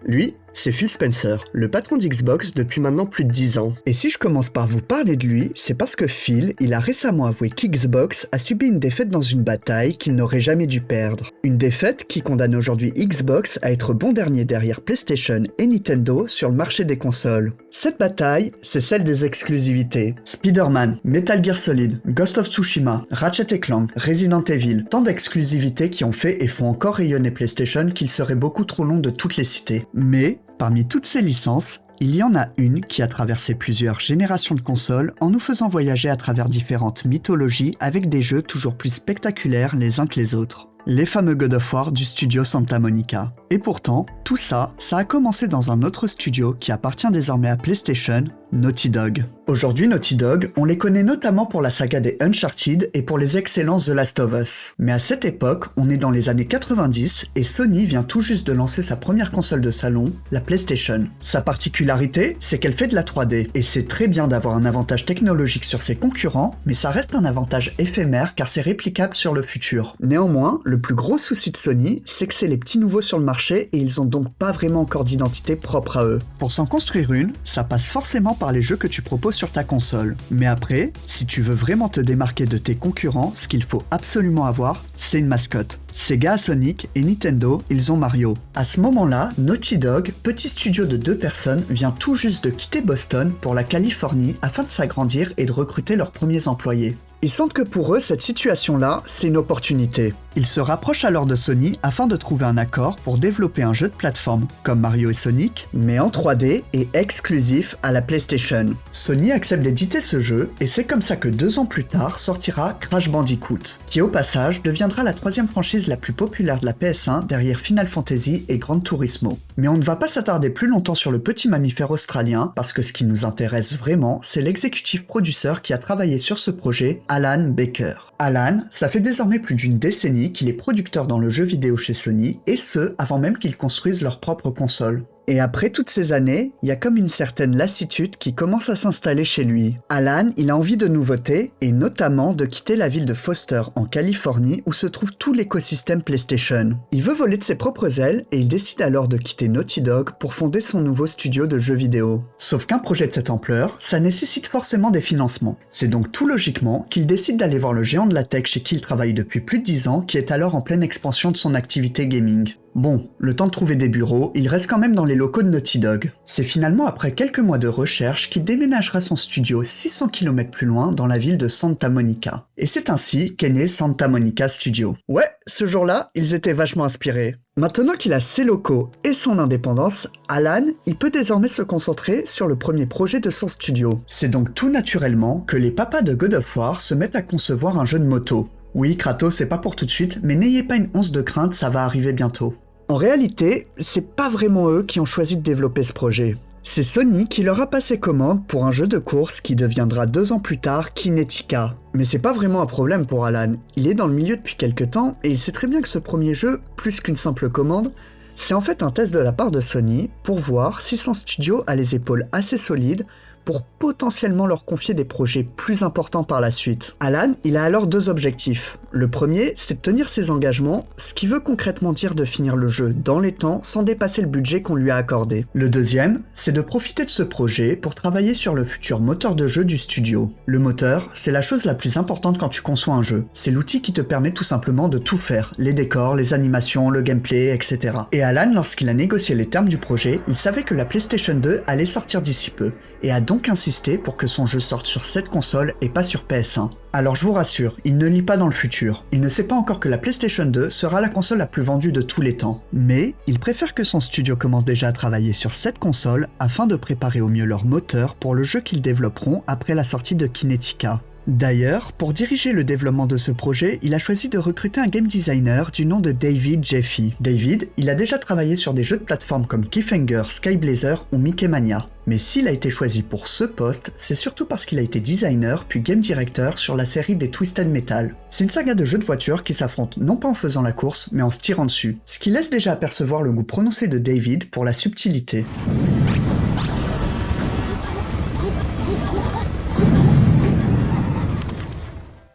Lui, c'est Phil Spencer, le patron d'Xbox depuis maintenant plus de 10 ans. Et si je commence par vous parler de lui, c'est parce que Phil, il a récemment avoué qu'Xbox a subi une défaite dans une bataille qu'il n'aurait jamais dû perdre. Une défaite qui condamne aujourd'hui Xbox à être bon dernier derrière PlayStation et Nintendo sur le marché des consoles. Cette bataille, c'est celle des exclusivités. Spider-Man, Metal Gear Solid, Ghost of Tsushima, Ratchet & Clank, Resident Evil, tant d'exclusivités qui ont fait et font encore rayonner PlayStation qu'il serait beaucoup trop long de toutes les citer. Mais, parmi toutes ces licences, il y en a une qui a traversé plusieurs générations de consoles en nous faisant voyager à travers différentes mythologies avec des jeux toujours plus spectaculaires les uns que les autres. Les fameux God of War du studio Santa Monica. Et pourtant, tout ça a commencé dans un autre studio qui appartient désormais à PlayStation, Naughty Dog. Aujourd'hui, Naughty Dog, on les connaît notamment pour la saga des Uncharted et pour les excellences The Last of Us. Mais à cette époque, on est dans les années 90 et Sony vient tout juste de lancer sa première console de salon, la PlayStation. Sa particularité, c'est qu'elle fait de la 3D. Et c'est très bien d'avoir un avantage technologique sur ses concurrents, mais ça reste un avantage éphémère car c'est réplicable sur le futur. Néanmoins, le plus gros souci de Sony, c'est que c'est les petits nouveaux sur le marché et ils ont donc pas vraiment encore d'identité propre à eux. Pour s'en construire une, ça passe forcément par les jeux que tu proposes sur ta console. Mais après, si tu veux vraiment te démarquer de tes concurrents, ce qu'il faut absolument avoir, c'est une mascotte. Sega a Sonic et Nintendo, ils ont Mario. À ce moment-là, Naughty Dog, petit studio de 2 personnes, vient tout juste de quitter Boston pour la Californie afin de s'agrandir et de recruter leurs premiers employés. Ils sentent que pour eux, cette situation-là, c'est une opportunité. Ils se rapprochent alors de Sony afin de trouver un accord pour développer un jeu de plateforme, comme Mario et Sonic, mais en 3D et exclusif à la PlayStation. Sony accepte d'éditer ce jeu, et c'est comme ça que 2 ans plus tard sortira Crash Bandicoot, qui au passage deviendra la 3e franchise la plus populaire de la PS1 derrière Final Fantasy et Gran Turismo. Mais on ne va pas s'attarder plus longtemps sur le petit mammifère australien, parce que ce qui nous intéresse vraiment, c'est l'exécutif producteur qui a travaillé sur ce projet, Alan Baker. Alan, ça fait désormais plus d'une décennie qu'il est producteur dans le jeu vidéo chez Sony, et ce, avant même qu'ils construisent leur propre console. Et après toutes ces années, il y a comme une certaine lassitude qui commence à s'installer chez lui. Alan, il a envie de nouveautés, et notamment de quitter la ville de Foster en Californie où se trouve tout l'écosystème PlayStation. Il veut voler de ses propres ailes, et il décide alors de quitter Naughty Dog pour fonder son nouveau studio de jeux vidéo. Sauf qu'un projet de cette ampleur, ça nécessite forcément des financements. C'est donc tout logiquement qu'il décide d'aller voir le géant de la tech chez qui il travaille depuis plus de 10 ans, qui est alors en pleine expansion de son activité gaming. Bon, le temps de trouver des bureaux, il reste quand même dans les locaux de Naughty Dog. C'est finalement après quelques mois de recherche qu'il déménagera son studio 600 km plus loin dans la ville de Santa Monica. Et c'est ainsi qu'est né Santa Monica Studio. Ouais, ce jour-là, ils étaient vachement inspirés. Maintenant qu'il a ses locaux et son indépendance, Alan, il peut désormais se concentrer sur le premier projet de son studio. C'est donc tout naturellement que les papas de God of War se mettent à concevoir un jeu de moto. Oui, Kratos, c'est pas pour tout de suite, mais n'ayez pas une once de crainte, ça va arriver bientôt. En réalité, c'est pas vraiment eux qui ont choisi de développer ce projet. C'est Sony qui leur a passé commande pour un jeu de course qui deviendra 2 ans plus tard Kinetica. Mais c'est pas vraiment un problème pour Alan, il est dans le milieu depuis quelques temps et il sait très bien que ce premier jeu, plus qu'une simple commande, c'est en fait un test de la part de Sony pour voir si son studio a les épaules assez solides pour potentiellement leur confier des projets plus importants par la suite. Alan, il a alors 2 objectifs. Le premier, c'est de tenir ses engagements, ce qui veut concrètement dire de finir le jeu dans les temps sans dépasser le budget qu'on lui a accordé. Le deuxième, c'est de profiter de ce projet pour travailler sur le futur moteur de jeu du studio. Le moteur, c'est la chose la plus importante quand tu conçois un jeu. C'est l'outil qui te permet tout simplement de tout faire, les décors, les animations, le gameplay, etc. Et Alan, lorsqu'il a négocié les termes du projet, il savait que la PlayStation 2 allait sortir d'ici peu, et a donc insisté pour que son jeu sorte sur cette console et pas sur PS1. Alors je vous rassure, il ne lit pas dans le futur. Il ne sait pas encore que la PlayStation 2 sera la console la plus vendue de tous les temps. Mais il préfère que son studio commence déjà à travailler sur cette console afin de préparer au mieux leur moteur pour le jeu qu'ils développeront après la sortie de Kinetica. D'ailleurs, pour diriger le développement de ce projet, il a choisi de recruter un game designer du nom de David Jeffy. David, il a déjà travaillé sur des jeux de plateforme comme Cliffhanger, Skyblazer ou Mickey Mania. Mais s'il a été choisi pour ce poste, c'est surtout parce qu'il a été designer puis game director sur la série des Twisted Metal. C'est une saga de jeux de voitures qui s'affrontent non pas en faisant la course, mais en se tirant dessus. Ce qui laisse déjà apercevoir le goût prononcé de David pour la subtilité.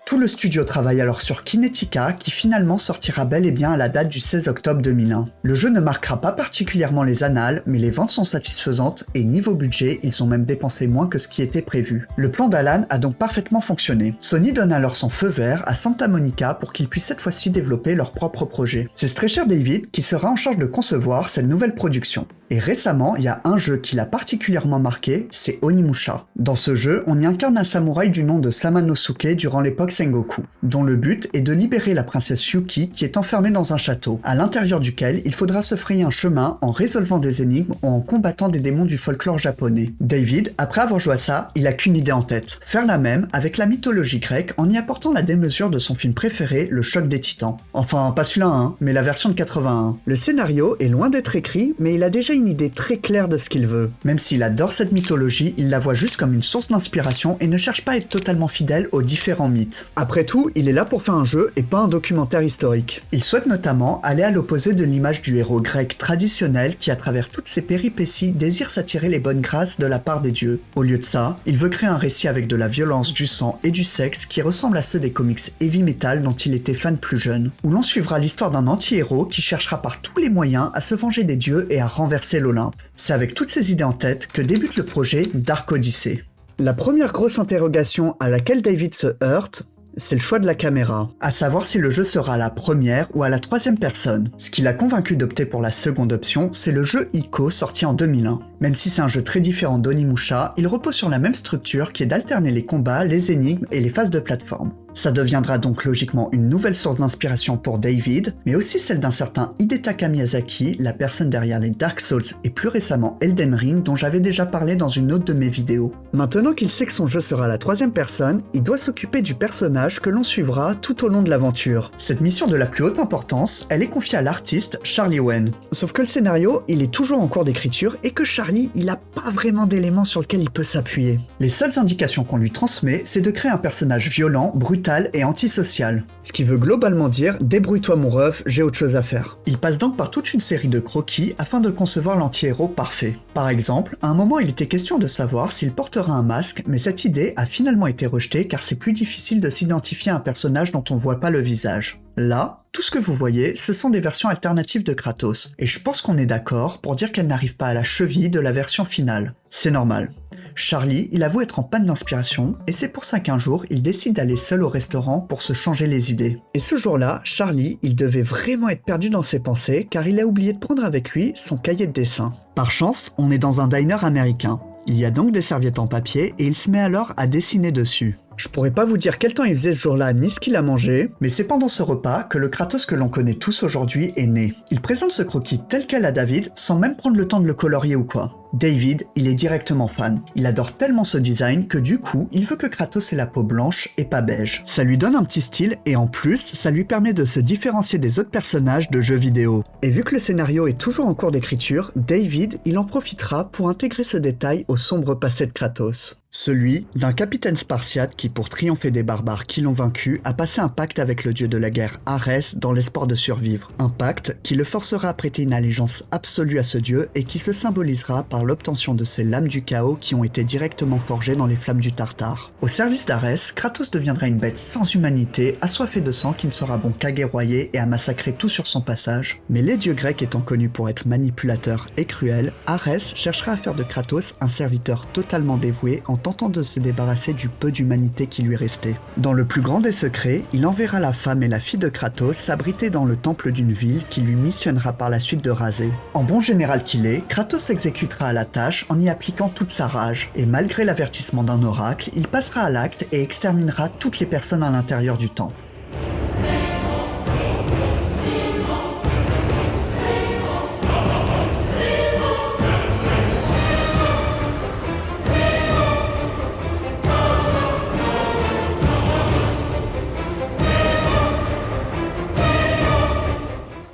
Tout le studio travaille alors sur Kinetica, qui finalement sortira bel et bien à la date du 16 octobre 2001. Le jeu ne marquera pas particulièrement les annales, mais les ventes sont satisfaisantes et niveau budget, ils ont même dépensé moins que ce qui était prévu. Le plan d'Alan a donc parfaitement fonctionné. Sony donne alors son feu vert à Santa Monica pour qu'ils puissent cette fois-ci développer leur propre projet. C'est ce très cher David qui sera en charge de concevoir cette nouvelle production. Et récemment, il y a un jeu qui l'a particulièrement marqué, c'est Onimusha. Dans ce jeu, on y incarne un samouraï du nom de Samanosuke durant l'époque Sengoku, dont le but est de libérer la princesse Yuki qui est enfermée dans un château, à l'intérieur duquel il faudra se frayer un chemin en résolvant des énigmes ou en combattant des démons du folklore japonais. David, après avoir joué à ça, il a qu'une idée en tête, faire la même avec la mythologie grecque en y apportant la démesure de son film préféré, Le Choc des Titans. Enfin, pas celui-là, hein, mais la version de 81. Le scénario est loin d'être écrit, mais il a déjà une idée très claire de ce qu'il veut. Même s'il adore cette mythologie, il la voit juste comme une source d'inspiration et ne cherche pas à être totalement fidèle aux différents mythes. Après tout, il est là pour faire un jeu et pas un documentaire historique. Il souhaite notamment aller à l'opposé de l'image du héros grec traditionnel qui, à travers toutes ses péripéties, désire s'attirer les bonnes grâces de la part des dieux. Au lieu de ça, il veut créer un récit avec de la violence, du sang et du sexe qui ressemble à ceux des comics heavy metal dont il était fan plus jeune, où l'on suivra l'histoire d'un anti-héros qui cherchera par tous les moyens à se venger des dieux et à renverser l'Olympe. C'est avec toutes ces idées en tête que débute le projet Dark Odyssey. La première grosse interrogation à laquelle David se heurte, c'est le choix de la caméra, à savoir si le jeu sera à la première ou à la troisième personne. Ce qui l'a convaincu d'opter pour la seconde option, c'est le jeu Ico sorti en 2001. Même si c'est un jeu très différent d'Onimusha, il repose sur la même structure qui est d'alterner les combats, les énigmes et les phases de plateforme. Ça deviendra donc logiquement une nouvelle source d'inspiration pour David, mais aussi celle d'un certain Hidetaka Miyazaki, la personne derrière les Dark Souls et plus récemment Elden Ring dont j'avais déjà parlé dans une autre de mes vidéos. Maintenant qu'il sait que son jeu sera à la troisième personne, il doit s'occuper du personnage que l'on suivra tout au long de l'aventure. Cette mission de la plus haute importance, elle est confiée à l'artiste Charlie Wen. Sauf que le scénario, il est toujours en cours d'écriture et que Charlie, il a pas vraiment d'éléments sur lesquels il peut s'appuyer. Les seules indications qu'on lui transmet, c'est de créer un personnage violent, brutal et antisocial. Ce qui veut globalement dire « débrouille-toi mon ref, j'ai autre chose à faire ». Il passe donc par toute une série de croquis afin de concevoir l'anti-héros parfait. Par exemple, à un moment il était question de savoir s'il portera un masque, mais cette idée a finalement été rejetée car c'est plus difficile de s'identifier à un personnage dont on voit pas le visage. Là, tout ce que vous voyez, ce sont des versions alternatives de Kratos, et je pense qu'on est d'accord pour dire qu'elles n'arrivent pas à la cheville de la version finale. C'est normal. Charlie, il avoue être en panne d'inspiration, et c'est pour ça qu'un jour, il décide d'aller seul au restaurant pour se changer les idées. Et ce jour-là, Charlie, il devait vraiment être perdu dans ses pensées, car il a oublié de prendre avec lui son cahier de dessin. Par chance, on est dans un diner américain. Il y a donc des serviettes en papier, et il se met alors à dessiner dessus. Je pourrais pas vous dire quel temps il faisait ce jour-là ni ce qu'il a mangé, mais c'est pendant ce repas que le Kratos que l'on connaît tous aujourd'hui est né. Il présente ce croquis tel quel à David sans même prendre le temps de le colorier ou quoi. David, il est directement fan. Il adore tellement ce design que du coup, il veut que Kratos ait la peau blanche et pas beige. Ça lui donne un petit style et en plus, ça lui permet de se différencier des autres personnages de jeux vidéo. Et vu que le scénario est toujours en cours d'écriture, David, il en profitera pour intégrer ce détail au sombre passé de Kratos. Celui d'un capitaine spartiate qui, pour triompher des barbares qui l'ont vaincu, a passé un pacte avec le dieu de la guerre Arès dans l'espoir de survivre. Un pacte qui le forcera à prêter une allégeance absolue à ce dieu et qui se symbolisera par l'obtention de ces lames du chaos qui ont été directement forgées dans les flammes du Tartare. Au service d'Arès, Kratos deviendra une bête sans humanité, assoiffée de sang qui ne sera bon qu'à guerroyer et à massacrer tout sur son passage. Mais les dieux grecs étant connus pour être manipulateurs et cruels, Arès cherchera à faire de Kratos un serviteur totalement dévoué en tentant de se débarrasser du peu d'humanité qui lui restait. Dans le plus grand des secrets, il enverra la femme et la fille de Kratos s'abriter dans le temple d'une ville qui lui missionnera par la suite de raser. En bon général qu'il est, Kratos s'exécutera à la tâche en y appliquant toute sa rage, et malgré l'avertissement d'un oracle, il passera à l'acte et exterminera toutes les personnes à l'intérieur du temple.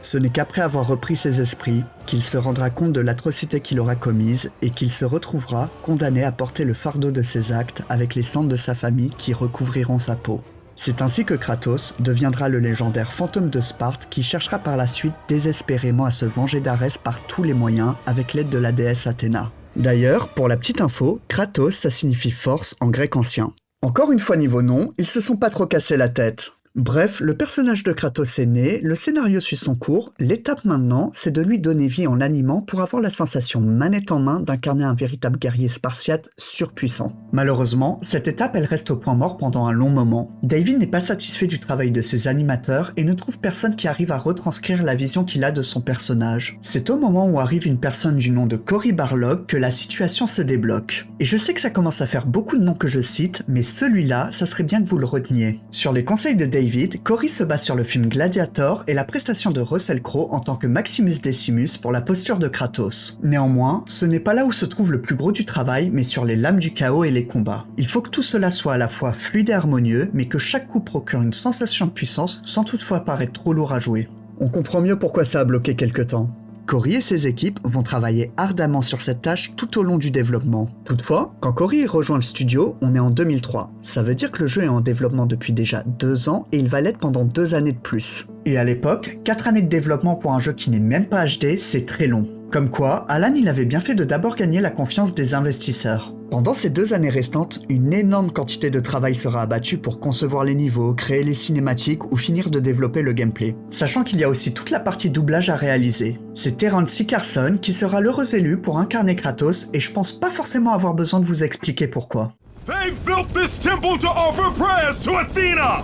Ce n'est qu'après avoir repris ses esprits qu'il se rendra compte de l'atrocité qu'il aura commise et qu'il se retrouvera condamné à porter le fardeau de ses actes avec les cendres de sa famille qui recouvriront sa peau. C'est ainsi que Kratos deviendra le légendaire fantôme de Sparte qui cherchera par la suite désespérément à se venger d'Arès par tous les moyens avec l'aide de la déesse Athéna. D'ailleurs, pour la petite info, Kratos ça signifie force en grec ancien. Encore une fois niveau nom, ils se sont pas trop cassés la tête. Bref, le personnage de Kratos est né, le scénario suit son cours, l'étape maintenant, c'est de lui donner vie en l'animant pour avoir la sensation manette en main d'incarner un véritable guerrier spartiate surpuissant. Malheureusement, cette étape elle reste au point mort pendant un long moment. David n'est pas satisfait du travail de ses animateurs et ne trouve personne qui arrive à retranscrire la vision qu'il a de son personnage. C'est au moment où arrive une personne du nom de Cory Barlog que la situation se débloque. Et je sais que ça commence à faire beaucoup de noms que je cite, mais celui-là, ça serait bien que vous le reteniez. Sur les conseils de David, Cory se base sur le film Gladiator et la prestation de Russell Crowe en tant que Maximus Decimus pour la posture de Kratos. Néanmoins, ce n'est pas là où se trouve le plus gros du travail, mais sur les lames du chaos et les combats. Il faut que tout cela soit à la fois fluide et harmonieux, mais que chaque coup procure une sensation de puissance sans toutefois paraître trop lourd à jouer. On comprend mieux pourquoi ça a bloqué quelque temps. Cory et ses équipes vont travailler ardemment sur cette tâche tout au long du développement. Toutefois, quand Cory rejoint le studio, on est en 2003. Ça veut dire que le jeu est en développement depuis déjà 2 ans et il va l'être pendant 2 années de plus. Et à l'époque, 4 années de développement pour un jeu qui n'est même pas HD, c'est très long. Comme quoi, Alan il avait bien fait de d'abord gagner la confiance des investisseurs. Pendant ces 2 années restantes, une énorme quantité de travail sera abattue pour concevoir les niveaux, créer les cinématiques ou finir de développer le gameplay. Sachant qu'il y a aussi toute la partie doublage à réaliser. C'est Terrence C. Carson qui sera l'heureux élu pour incarner Kratos et je pense pas forcément avoir besoin de vous expliquer pourquoi. They've built this temple to offer prayers to Athena!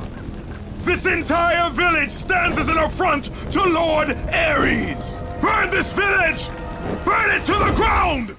This entire village stands as an affront to Lord Ares! Burn this village! Burn it to the ground!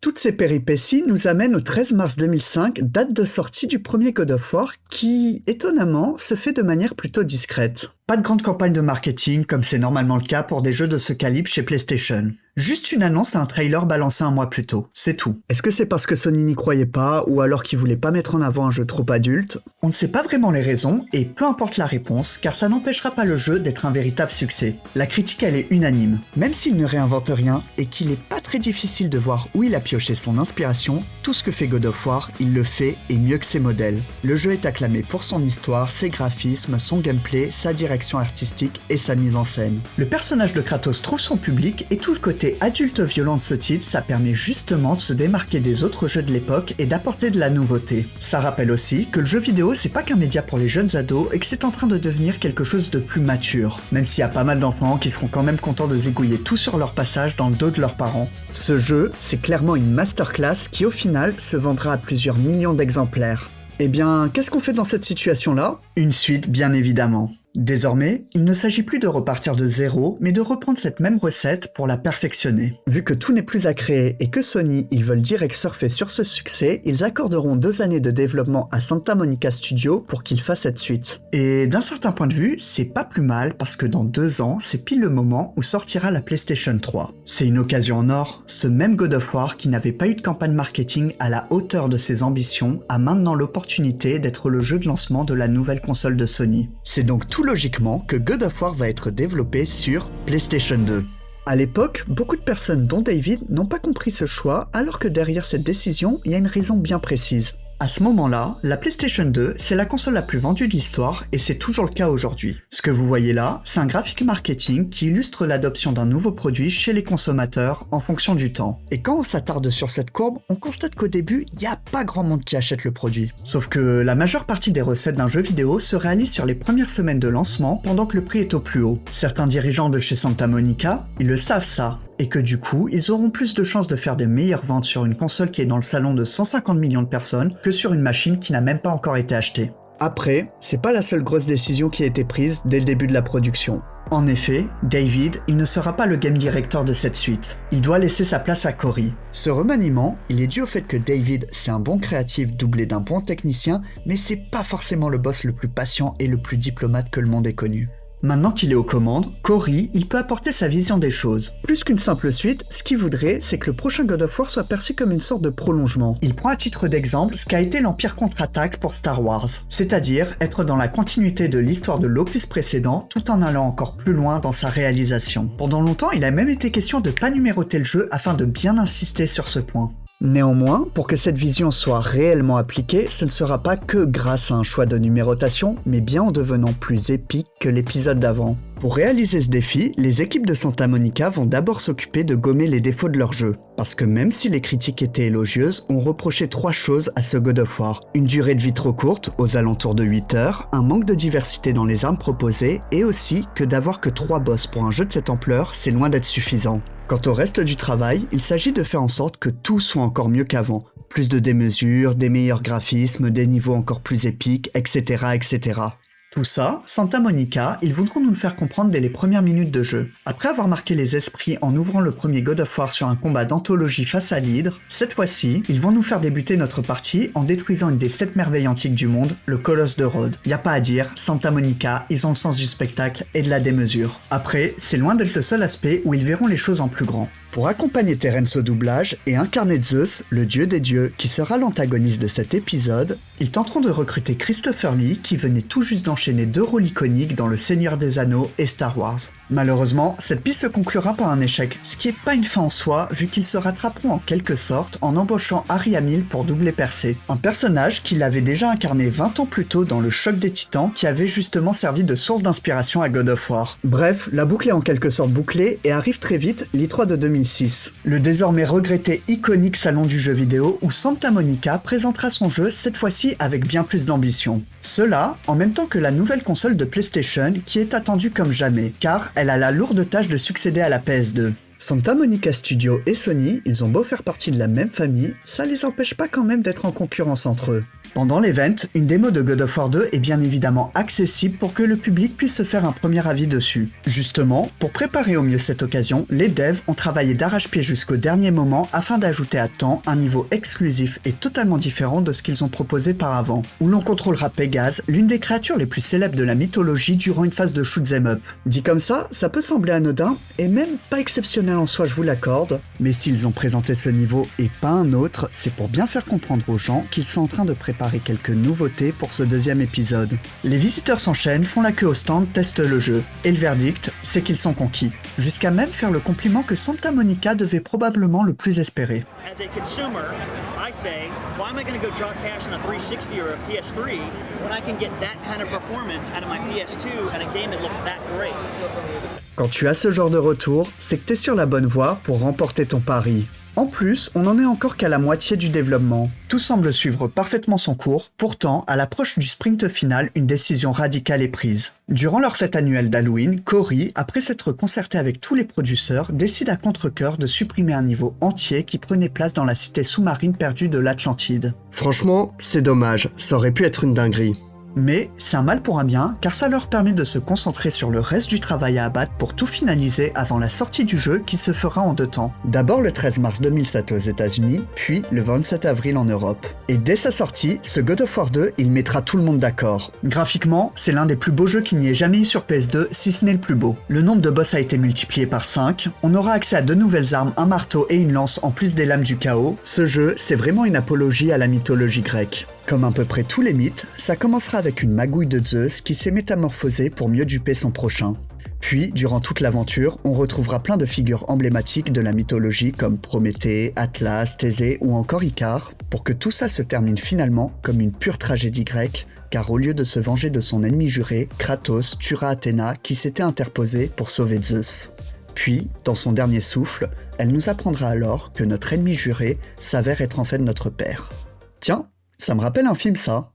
Toutes ces péripéties nous amènent au 13 mars 2005, date de sortie du premier God of War qui, étonnamment, se fait de manière plutôt discrète. Pas de grande campagne de marketing comme c'est normalement le cas pour des jeux de ce calibre chez PlayStation. Juste une annonce et un trailer balancé un mois plus tôt, c'est tout. Est-ce que c'est parce que Sony n'y croyait pas ou alors qu'ils voulaient pas mettre en avant un jeu trop adulte? On ne sait pas vraiment les raisons et peu importe la réponse car ça n'empêchera pas le jeu d'être un véritable succès. La critique elle est unanime. Même s'il ne réinvente rien et qu'il est pas très difficile de voir où il a pioché son inspiration, tout ce que fait God of War, il le fait et mieux que ses modèles. Le jeu est acclamé pour son histoire, ses graphismes, son gameplay, sa direction artistique et sa mise en scène. Le personnage de Kratos trouve son public et tout le côté adulte violent de ce titre, ça permet justement de se démarquer des autres jeux de l'époque et d'apporter de la nouveauté. Ça rappelle aussi que le jeu vidéo c'est pas qu'un média pour les jeunes ados et que c'est en train de devenir quelque chose de plus mature, même s'il y a pas mal d'enfants qui seront quand même contents de zigouiller tout sur leur passage dans le dos de leurs parents. Ce jeu, c'est clairement une masterclass qui au final se vendra à plusieurs millions d'exemplaires. Eh bien, qu'est-ce qu'on fait dans cette situation-là? Une suite, bien évidemment. Désormais, il ne s'agit plus de repartir de zéro, mais de reprendre cette même recette pour la perfectionner. Vu que tout n'est plus à créer et que Sony, ils veulent direct surfer sur ce succès, ils accorderont 2 années de développement à Santa Monica Studio pour qu'il fasse cette suite. Et d'un certain point de vue, c'est pas plus mal parce que dans 2 ans, c'est pile le moment où sortira la PlayStation 3. C'est une occasion en or, ce même God of War qui n'avait pas eu de campagne marketing à la hauteur de ses ambitions a maintenant l'opportunité d'être le jeu de lancement de la nouvelle console de Sony. C'est donc tout logiquement que God of War va être développé sur PlayStation 2. À l'époque, beaucoup de personnes dont David n'ont pas compris ce choix alors que derrière cette décision, il y a une raison bien précise. À ce moment-là, la PlayStation 2, c'est la console la plus vendue de l'histoire et c'est toujours le cas aujourd'hui. Ce que vous voyez là, c'est un graphique marketing qui illustre l'adoption d'un nouveau produit chez les consommateurs en fonction du temps. Et quand on s'attarde sur cette courbe, on constate qu'au début, il n'y a pas grand monde qui achète le produit. Sauf que la majeure partie des recettes d'un jeu vidéo se réalise sur les premières semaines de lancement pendant que le prix est au plus haut. Certains dirigeants de chez Santa Monica, ils le savent ça. Et que du coup, ils auront plus de chances de faire des meilleures ventes sur une console qui est dans le salon de 150 millions de personnes que sur une machine qui n'a même pas encore été achetée. Après, c'est pas la seule grosse décision qui a été prise dès le début de la production. En effet, David, il ne sera pas le game director de cette suite. Il doit laisser sa place à Cory. Ce remaniement, il est dû au fait que David, c'est un bon créatif doublé d'un bon technicien, mais c'est pas forcément le boss le plus patient et le plus diplomate que le monde ait connu. Maintenant qu'il est aux commandes, Cory, il peut apporter sa vision des choses. Plus qu'une simple suite, ce qu'il voudrait, c'est que le prochain God of War soit perçu comme une sorte de prolongement. Il prend à titre d'exemple ce qu'a été l'Empire contre-attaque pour Star Wars, c'est-à-dire être dans la continuité de l'histoire de l'opus précédent tout en allant encore plus loin dans sa réalisation. Pendant longtemps, il a même été question de pas numéroter le jeu afin de bien insister sur ce point. Néanmoins, pour que cette vision soit réellement appliquée, ce ne sera pas que grâce à un choix de numérotation, mais bien en devenant plus épique que l'épisode d'avant. Pour réaliser ce défi, les équipes de Santa Monica vont d'abord s'occuper de gommer les défauts de leur jeu. Parce que même si les critiques étaient élogieuses, on reprochait 3 choses à ce God of War. Une durée de vie trop courte, aux alentours de 8 heures, un manque de diversité dans les armes proposées, et aussi que d'avoir que 3 boss pour un jeu de cette ampleur, c'est loin d'être suffisant. Quant au reste du travail, il s'agit de faire en sorte que tout soit encore mieux qu'avant. Plus de démesures, des meilleurs graphismes, des niveaux encore plus épiques, etc. etc. Tout ça, Santa Monica, ils voudront nous le faire comprendre dès les premières minutes de jeu. Après avoir marqué les esprits en ouvrant le premier God of War sur un combat d'anthologie face à l'Hydre, cette fois-ci, ils vont nous faire débuter notre partie en détruisant une des 7 merveilles antiques du monde, le Colosse de Rhodes. Y a pas à dire, Santa Monica, ils ont le sens du spectacle et de la démesure. Après, c'est loin d'être le seul aspect où ils verront les choses en plus grand. Pour accompagner Terence au doublage et incarner Zeus, le dieu des dieux, qui sera l'antagoniste de cet épisode, ils tenteront de recruter Christopher Lee, qui venait tout juste d'enchaîner 2 rôles iconiques dans Le Seigneur des Anneaux et Star Wars. Malheureusement, cette piste se conclura par un échec, ce qui est pas une fin en soi, vu qu'ils se rattraperont en quelque sorte en embauchant Harry Hamill pour doubler Persée, un personnage qu'il avait déjà incarné 20 ans plus tôt dans le Choc des Titans, qui avait justement servi de source d'inspiration à God of War. Bref, la boucle est en quelque sorte bouclée et arrive très vite l'E3 de 2006. Le désormais regretté iconique salon du jeu vidéo où Santa Monica présentera son jeu cette fois-ci avec bien plus d'ambition. Cela, en même temps que la nouvelle console de PlayStation qui est attendue comme jamais, car elle a la lourde tâche de succéder à la PS2. Santa Monica Studio et Sony, ils ont beau faire partie de la même famille, ça les empêche pas quand même d'être en concurrence entre eux. Pendant l'event, une démo de God of War 2 est bien évidemment accessible pour que le public puisse se faire un premier avis dessus. Justement, pour préparer au mieux cette occasion, les devs ont travaillé d'arrache-pied jusqu'au dernier moment afin d'ajouter à temps un niveau exclusif et totalement différent de ce qu'ils ont proposé par avant, où l'on contrôlera Pégase, l'une des créatures les plus célèbres de la mythologie durant une phase de shoot'em up. Dit comme ça peut sembler anodin, et même pas exceptionnel en soi, je vous l'accorde, mais s'ils ont présenté ce niveau et pas un autre, c'est pour bien faire comprendre aux gens qu'ils sont en train de préparer quelques nouveautés pour ce deuxième épisode. Les visiteurs s'enchaînent, font la queue au stand, testent le jeu, et le verdict, c'est qu'ils sont conquis. Jusqu'à même faire le compliment que Santa Monica devait probablement le plus espérer. As a consumer, I say, why am I going to go drop cash on a 360 or a PS3 when I can get that kind of performance out of my PS2 and a game that looks that great? Quand tu as ce genre de retour, c'est que t'es sur la bonne voie pour remporter ton pari. En plus, on n'en est encore qu'à la moitié du développement. Tout semble suivre parfaitement son cours, pourtant, à l'approche du sprint final, une décision radicale est prise. Durant leur fête annuelle d'Halloween, Cory, après s'être concerté avec tous les producteurs, décide à contre-cœur de supprimer un niveau entier qui prenait place dans la cité sous-marine perdue de l'Atlantide. Franchement, c'est dommage, ça aurait pu être une dinguerie. Mais c'est un mal pour un bien, car ça leur permet de se concentrer sur le reste du travail à abattre pour tout finaliser avant la sortie du jeu qui se fera en 2 temps. D'abord le 13 mars 2007 aux États-Unis, puis le 27 avril en Europe. Et dès sa sortie, ce God of War 2, il mettra tout le monde d'accord. Graphiquement, c'est l'un des plus beaux jeux qu'il n'y ait jamais eu sur PS2, si ce n'est le plus beau. Le nombre de boss a été multiplié par 5, on aura accès à 2 nouvelles armes, un marteau et une lance en plus des lames du chaos. Ce jeu, c'est vraiment une apologie à la mythologie grecque. Comme à peu près tous les mythes, ça commencera avec une magouille de Zeus qui s'est métamorphosée pour mieux duper son prochain. Puis, durant toute l'aventure, on retrouvera plein de figures emblématiques de la mythologie comme Prométhée, Atlas, Thésée ou encore Icare, pour que tout ça se termine finalement comme une pure tragédie grecque, car au lieu de se venger de son ennemi juré, Kratos tuera Athéna qui s'était interposée pour sauver Zeus. Puis, dans son dernier souffle, elle nous apprendra alors que notre ennemi juré s'avère être en fait notre père. Tiens, ça me rappelle un film ça.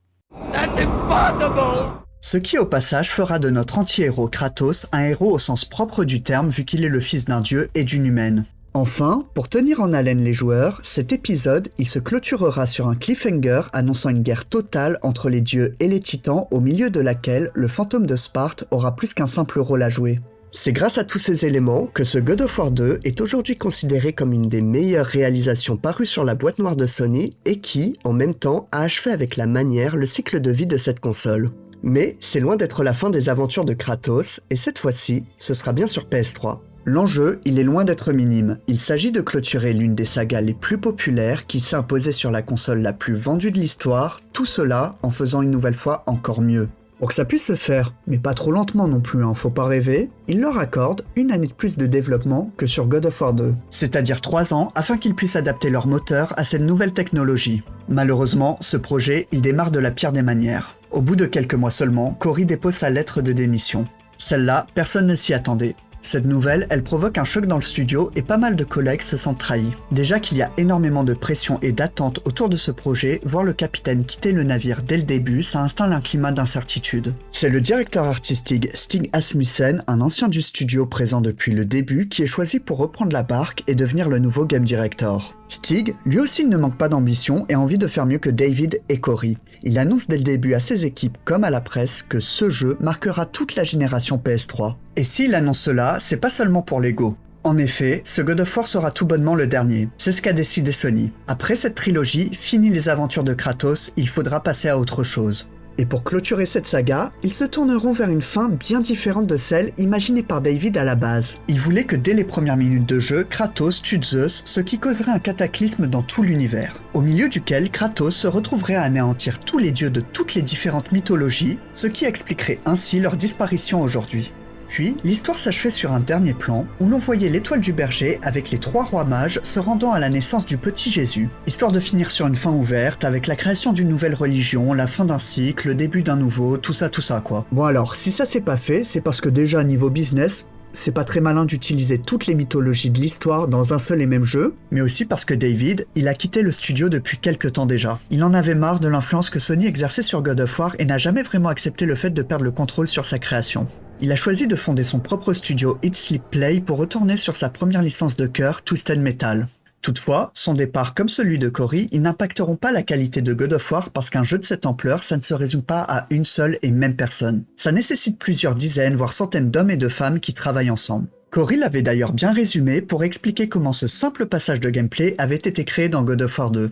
That's impossible! Ce qui au passage fera de notre anti-héros Kratos un héros au sens propre du terme vu qu'il est le fils d'un dieu et d'une humaine. Enfin, pour tenir en haleine les joueurs, cet épisode il se clôturera sur un cliffhanger annonçant une guerre totale entre les dieux et les titans au milieu de laquelle le fantôme de Sparte aura plus qu'un simple rôle à jouer. C'est grâce à tous ces éléments que ce God of War 2 est aujourd'hui considéré comme une des meilleures réalisations parues sur la boîte noire de Sony et qui, en même temps, a achevé avec la manière le cycle de vie de cette console. Mais c'est loin d'être la fin des aventures de Kratos, et cette fois-ci, ce sera bien sur PS3. L'enjeu, il est loin d'être minime. Il s'agit de clôturer l'une des sagas les plus populaires qui s'est imposée sur la console la plus vendue de l'histoire, tout cela en faisant une nouvelle fois encore mieux. Pour que ça puisse se faire, mais pas trop lentement non plus, faut pas rêver, il leur accorde une année de plus de développement que sur God of War 2, c'est-à-dire 3 ans afin qu'ils puissent adapter leur moteur à cette nouvelle technologie. Malheureusement, ce projet, il démarre de la pire des manières. Au bout de quelques mois seulement, Cory dépose sa lettre de démission. Celle-là, personne ne s'y attendait. Cette nouvelle, elle provoque un choc dans le studio et pas mal de collègues se sentent trahis. Déjà qu'il y a énormément de pression et d'attente autour de ce projet, voir le capitaine quitter le navire dès le début, ça installe un climat d'incertitude. C'est le directeur artistique Stig Asmussen, un ancien du studio présent depuis le début, qui est choisi pour reprendre la barque et devenir le nouveau game director. Stig, lui aussi ne manque pas d'ambition et a envie de faire mieux que David et Cory. Il annonce dès le début à ses équipes comme à la presse que ce jeu marquera toute la génération PS3. Et s'il annonce cela, c'est pas seulement pour l'ego. En effet, ce God of War sera tout bonnement le dernier. C'est ce qu'a décidé Sony. Après cette trilogie, fini les aventures de Kratos, il faudra passer à autre chose. Et pour clôturer cette saga, ils se tourneront vers une fin bien différente de celle imaginée par David à la base. Il voulait que dès les premières minutes de jeu, Kratos tue Zeus, ce qui causerait un cataclysme dans tout l'univers, au milieu duquel Kratos se retrouverait à anéantir tous les dieux de toutes les différentes mythologies, ce qui expliquerait ainsi leur disparition aujourd'hui. Puis, l'histoire s'achevait sur un dernier plan, où l'on voyait l'étoile du berger avec les 3 rois mages se rendant à la naissance du petit Jésus, histoire de finir sur une fin ouverte avec la création d'une nouvelle religion, la fin d'un cycle, le début d'un nouveau, tout ça quoi. Bon alors, si ça s'est pas fait, c'est parce que déjà niveau business, c'est pas très malin d'utiliser toutes les mythologies de l'histoire dans un seul et même jeu, mais aussi parce que David, il a quitté le studio depuis quelques temps déjà. Il en avait marre de l'influence que Sony exerçait sur God of War et n'a jamais vraiment accepté le fait de perdre le contrôle sur sa création. Il a choisi de fonder son propre studio Eat Sleep Play pour retourner sur sa première licence de cœur, Twisted Metal. Toutefois, son départ comme celui de Cory, ils n'impacteront pas la qualité de God of War parce qu'un jeu de cette ampleur, ça ne se résume pas à une seule et même personne. Ça nécessite plusieurs dizaines, voire centaines d'hommes et de femmes qui travaillent ensemble. Cory l'avait d'ailleurs bien résumé pour expliquer comment ce simple passage de gameplay avait été créé dans God of War 2.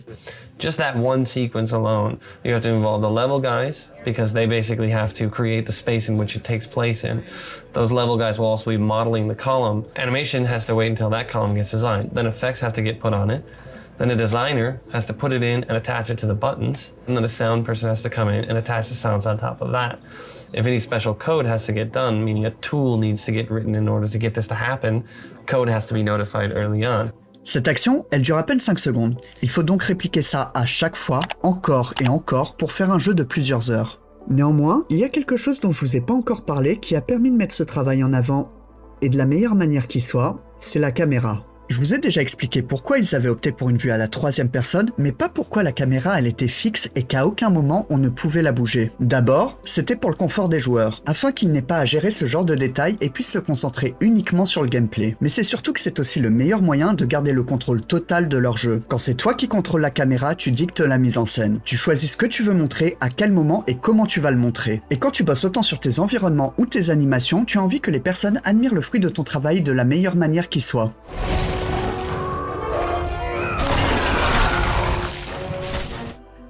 Just that one sequence alone, you have to involve the level guys because they basically have to create the space in which it takes place in. Those level guys will also be modeling the column. Animation has to wait until that column gets designed. Then effects have to get put on it. Then a designer has to put it in and attach it to the buttons. And then a sound person has to come in and attach the sounds on top of that. If any special code has to get done, meaning a tool needs to get written in order to get this to happen, code has to be notified early on. Cette action, elle dure à peine 5 secondes. Il faut donc répliquer ça à chaque fois, encore et encore, pour faire un jeu de plusieurs heures. Néanmoins, il y a quelque chose dont je vous ai pas encore parlé qui a permis de mettre ce travail en avant, et de la meilleure manière qui soit, c'est la caméra. Je vous ai déjà expliqué pourquoi ils avaient opté pour une vue à la 3e personne, mais pas pourquoi la caméra elle était fixe et qu'à aucun moment on ne pouvait la bouger. D'abord, c'était pour le confort des joueurs, afin qu'ils n'aient pas à gérer ce genre de détails et puissent se concentrer uniquement sur le gameplay. Mais c'est surtout que c'est aussi le meilleur moyen de garder le contrôle total de leur jeu. Quand c'est toi qui contrôles la caméra, tu dictes la mise en scène. Tu choisis ce que tu veux montrer, à quel moment et comment tu vas le montrer. Et quand tu bosses autant sur tes environnements ou tes animations, tu as envie que les personnes admirent le fruit de ton travail de la meilleure manière qui soit.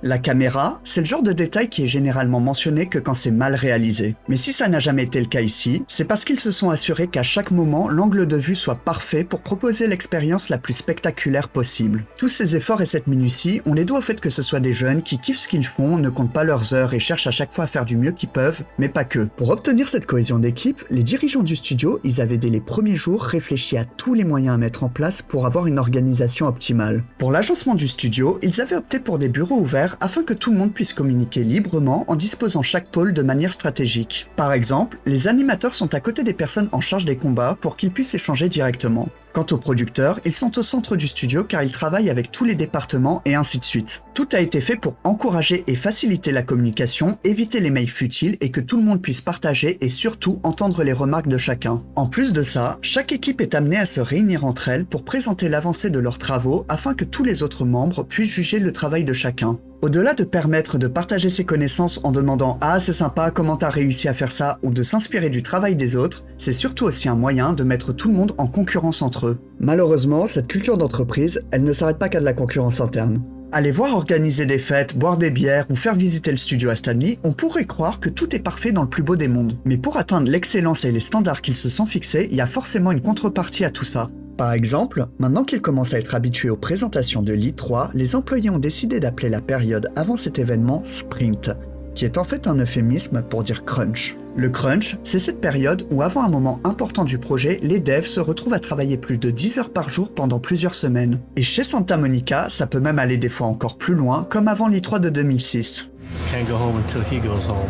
La caméra, c'est le genre de détail qui est généralement mentionné que quand c'est mal réalisé. Mais si ça n'a jamais été le cas ici, c'est parce qu'ils se sont assurés qu'à chaque moment, l'angle de vue soit parfait pour proposer l'expérience la plus spectaculaire possible. Tous ces efforts et cette minutie, on les doit au fait que ce soit des jeunes qui kiffent ce qu'ils font, ne comptent pas leurs heures et cherchent à chaque fois à faire du mieux qu'ils peuvent, mais pas que. Pour obtenir cette cohésion d'équipe, les dirigeants du studio, ils avaient dès les premiers jours réfléchi à tous les moyens à mettre en place pour avoir une organisation optimale. Pour l'agencement du studio, ils avaient opté pour des bureaux ouverts afin que tout le monde puisse communiquer librement en disposant chaque pôle de manière stratégique. Par exemple, les animateurs sont à côté des personnes en charge des combats pour qu'ils puissent échanger directement. Quant aux producteurs, ils sont au centre du studio car ils travaillent avec tous les départements et ainsi de suite. Tout a été fait pour encourager et faciliter la communication, éviter les mails futiles et que tout le monde puisse partager et surtout entendre les remarques de chacun. En plus de ça, chaque équipe est amenée à se réunir entre elles pour présenter l'avancée de leurs travaux afin que tous les autres membres puissent juger le travail de chacun. Au-delà de permettre de partager ses connaissances en demandant « Ah, c'est sympa, comment t'as réussi à faire ça ?» ou de s'inspirer du travail des autres, c'est surtout aussi un moyen de mettre tout le monde en concurrence entre eux. Malheureusement, cette culture d'entreprise, elle ne s'arrête pas qu'à de la concurrence interne. Aller voir organiser des fêtes, boire des bières ou faire visiter le studio à Stanley, on pourrait croire que tout est parfait dans le plus beau des mondes. Mais pour atteindre l'excellence et les standards qu'ils se sont fixés, il y a forcément une contrepartie à tout ça. Par exemple, maintenant qu'ils commencent à être habitués aux présentations de l'E3, les employés ont décidé d'appeler la période avant cet événement Sprint, qui est en fait un euphémisme pour dire crunch. Le crunch, c'est cette période où avant un moment important du projet, les devs se retrouvent à travailler plus de 10 heures par jour pendant plusieurs semaines. Et chez Santa Monica, ça peut même aller des fois encore plus loin, comme avant l'E3 de 2006. Can't go home until he goes home.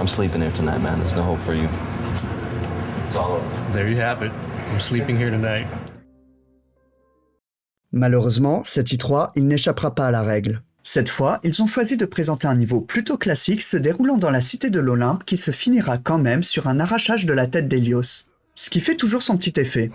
I'm sleeping there tonight, man. There's no hope for you. It's all over. There you have it. I'm sleeping here tonight. Malheureusement, cet I3, il n'échappera pas à la règle. Cette fois, ils ont choisi de présenter un niveau plutôt classique se déroulant dans la cité de l'Olympe qui se finira quand même sur un arrachage de la tête d'Hélios. Ce qui fait toujours son petit effet.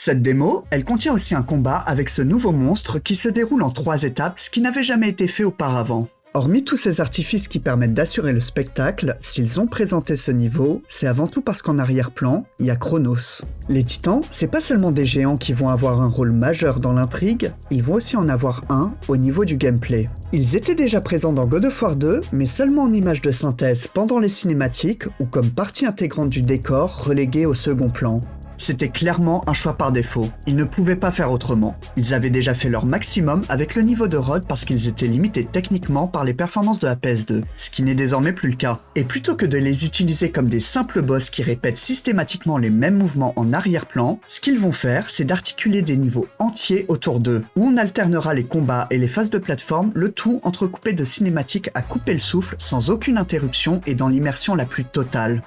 Cette démo, elle contient aussi un combat avec ce nouveau monstre qui se déroule en 3 étapes, ce qui n'avait jamais été fait auparavant. Hormis tous ces artifices qui permettent d'assurer le spectacle, s'ils ont présenté ce niveau, c'est avant tout parce qu'en arrière-plan, il y a Chronos. Les titans, c'est pas seulement des géants qui vont avoir un rôle majeur dans l'intrigue, ils vont aussi en avoir un au niveau du gameplay. Ils étaient déjà présents dans God of War 2, mais seulement en images de synthèse pendant les cinématiques ou comme partie intégrante du décor reléguée au second plan. C'était clairement un choix par défaut. Ils ne pouvaient pas faire autrement. Ils avaient déjà fait leur maximum avec le niveau de Rod parce qu'ils étaient limités techniquement par les performances de la PS2, ce qui n'est désormais plus le cas. Et plutôt que de les utiliser comme des simples boss qui répètent systématiquement les mêmes mouvements en arrière-plan, ce qu'ils vont faire, c'est d'articuler des niveaux entiers autour d'eux, où on alternera les combats et les phases de plateforme, le tout entrecoupé de cinématiques à couper le souffle sans aucune interruption et dans l'immersion la plus totale.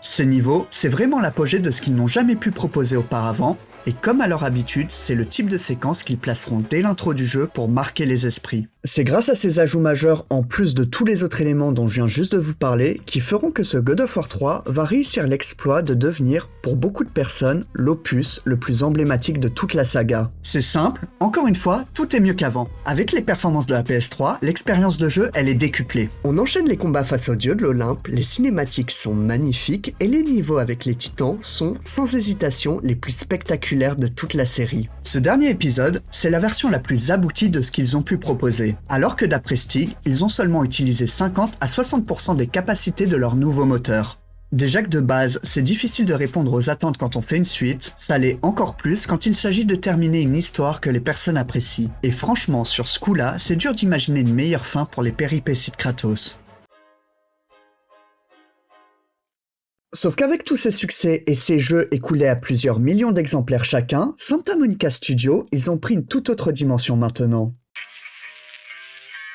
Ces niveaux, c'est vraiment l'apogée de ce qu'ils n'ont jamais pu proposer auparavant, et comme à leur habitude, c'est le type de séquence qu'ils placeront dès l'intro du jeu pour marquer les esprits. C'est grâce à ces ajouts majeurs, en plus de tous les autres éléments dont je viens juste de vous parler, qui feront que ce God of War 3 va réussir l'exploit de devenir, pour beaucoup de personnes, l'opus le plus emblématique de toute la saga. C'est simple, encore une fois, tout est mieux qu'avant. Avec les performances de la PS3, l'expérience de jeu, elle est décuplée. On enchaîne les combats face aux dieux de l'Olympe, les cinématiques sont magnifiques, et les niveaux avec les titans sont, sans hésitation, les plus spectaculaires de toute la série. Ce dernier épisode, c'est la version la plus aboutie de ce qu'ils ont pu proposer. Alors que d'après Stig, ils ont seulement utilisé 50 à 60% des capacités de leur nouveau moteur. Déjà que de base, c'est difficile de répondre aux attentes quand on fait une suite, ça l'est encore plus quand il s'agit de terminer une histoire que les personnes apprécient. Et franchement, sur ce coup-là, c'est dur d'imaginer une meilleure fin pour les péripéties de Kratos. Sauf qu'avec tous ces succès et ces jeux écoulés à plusieurs millions d'exemplaires chacun, Santa Monica Studios, ils ont pris une toute autre dimension maintenant.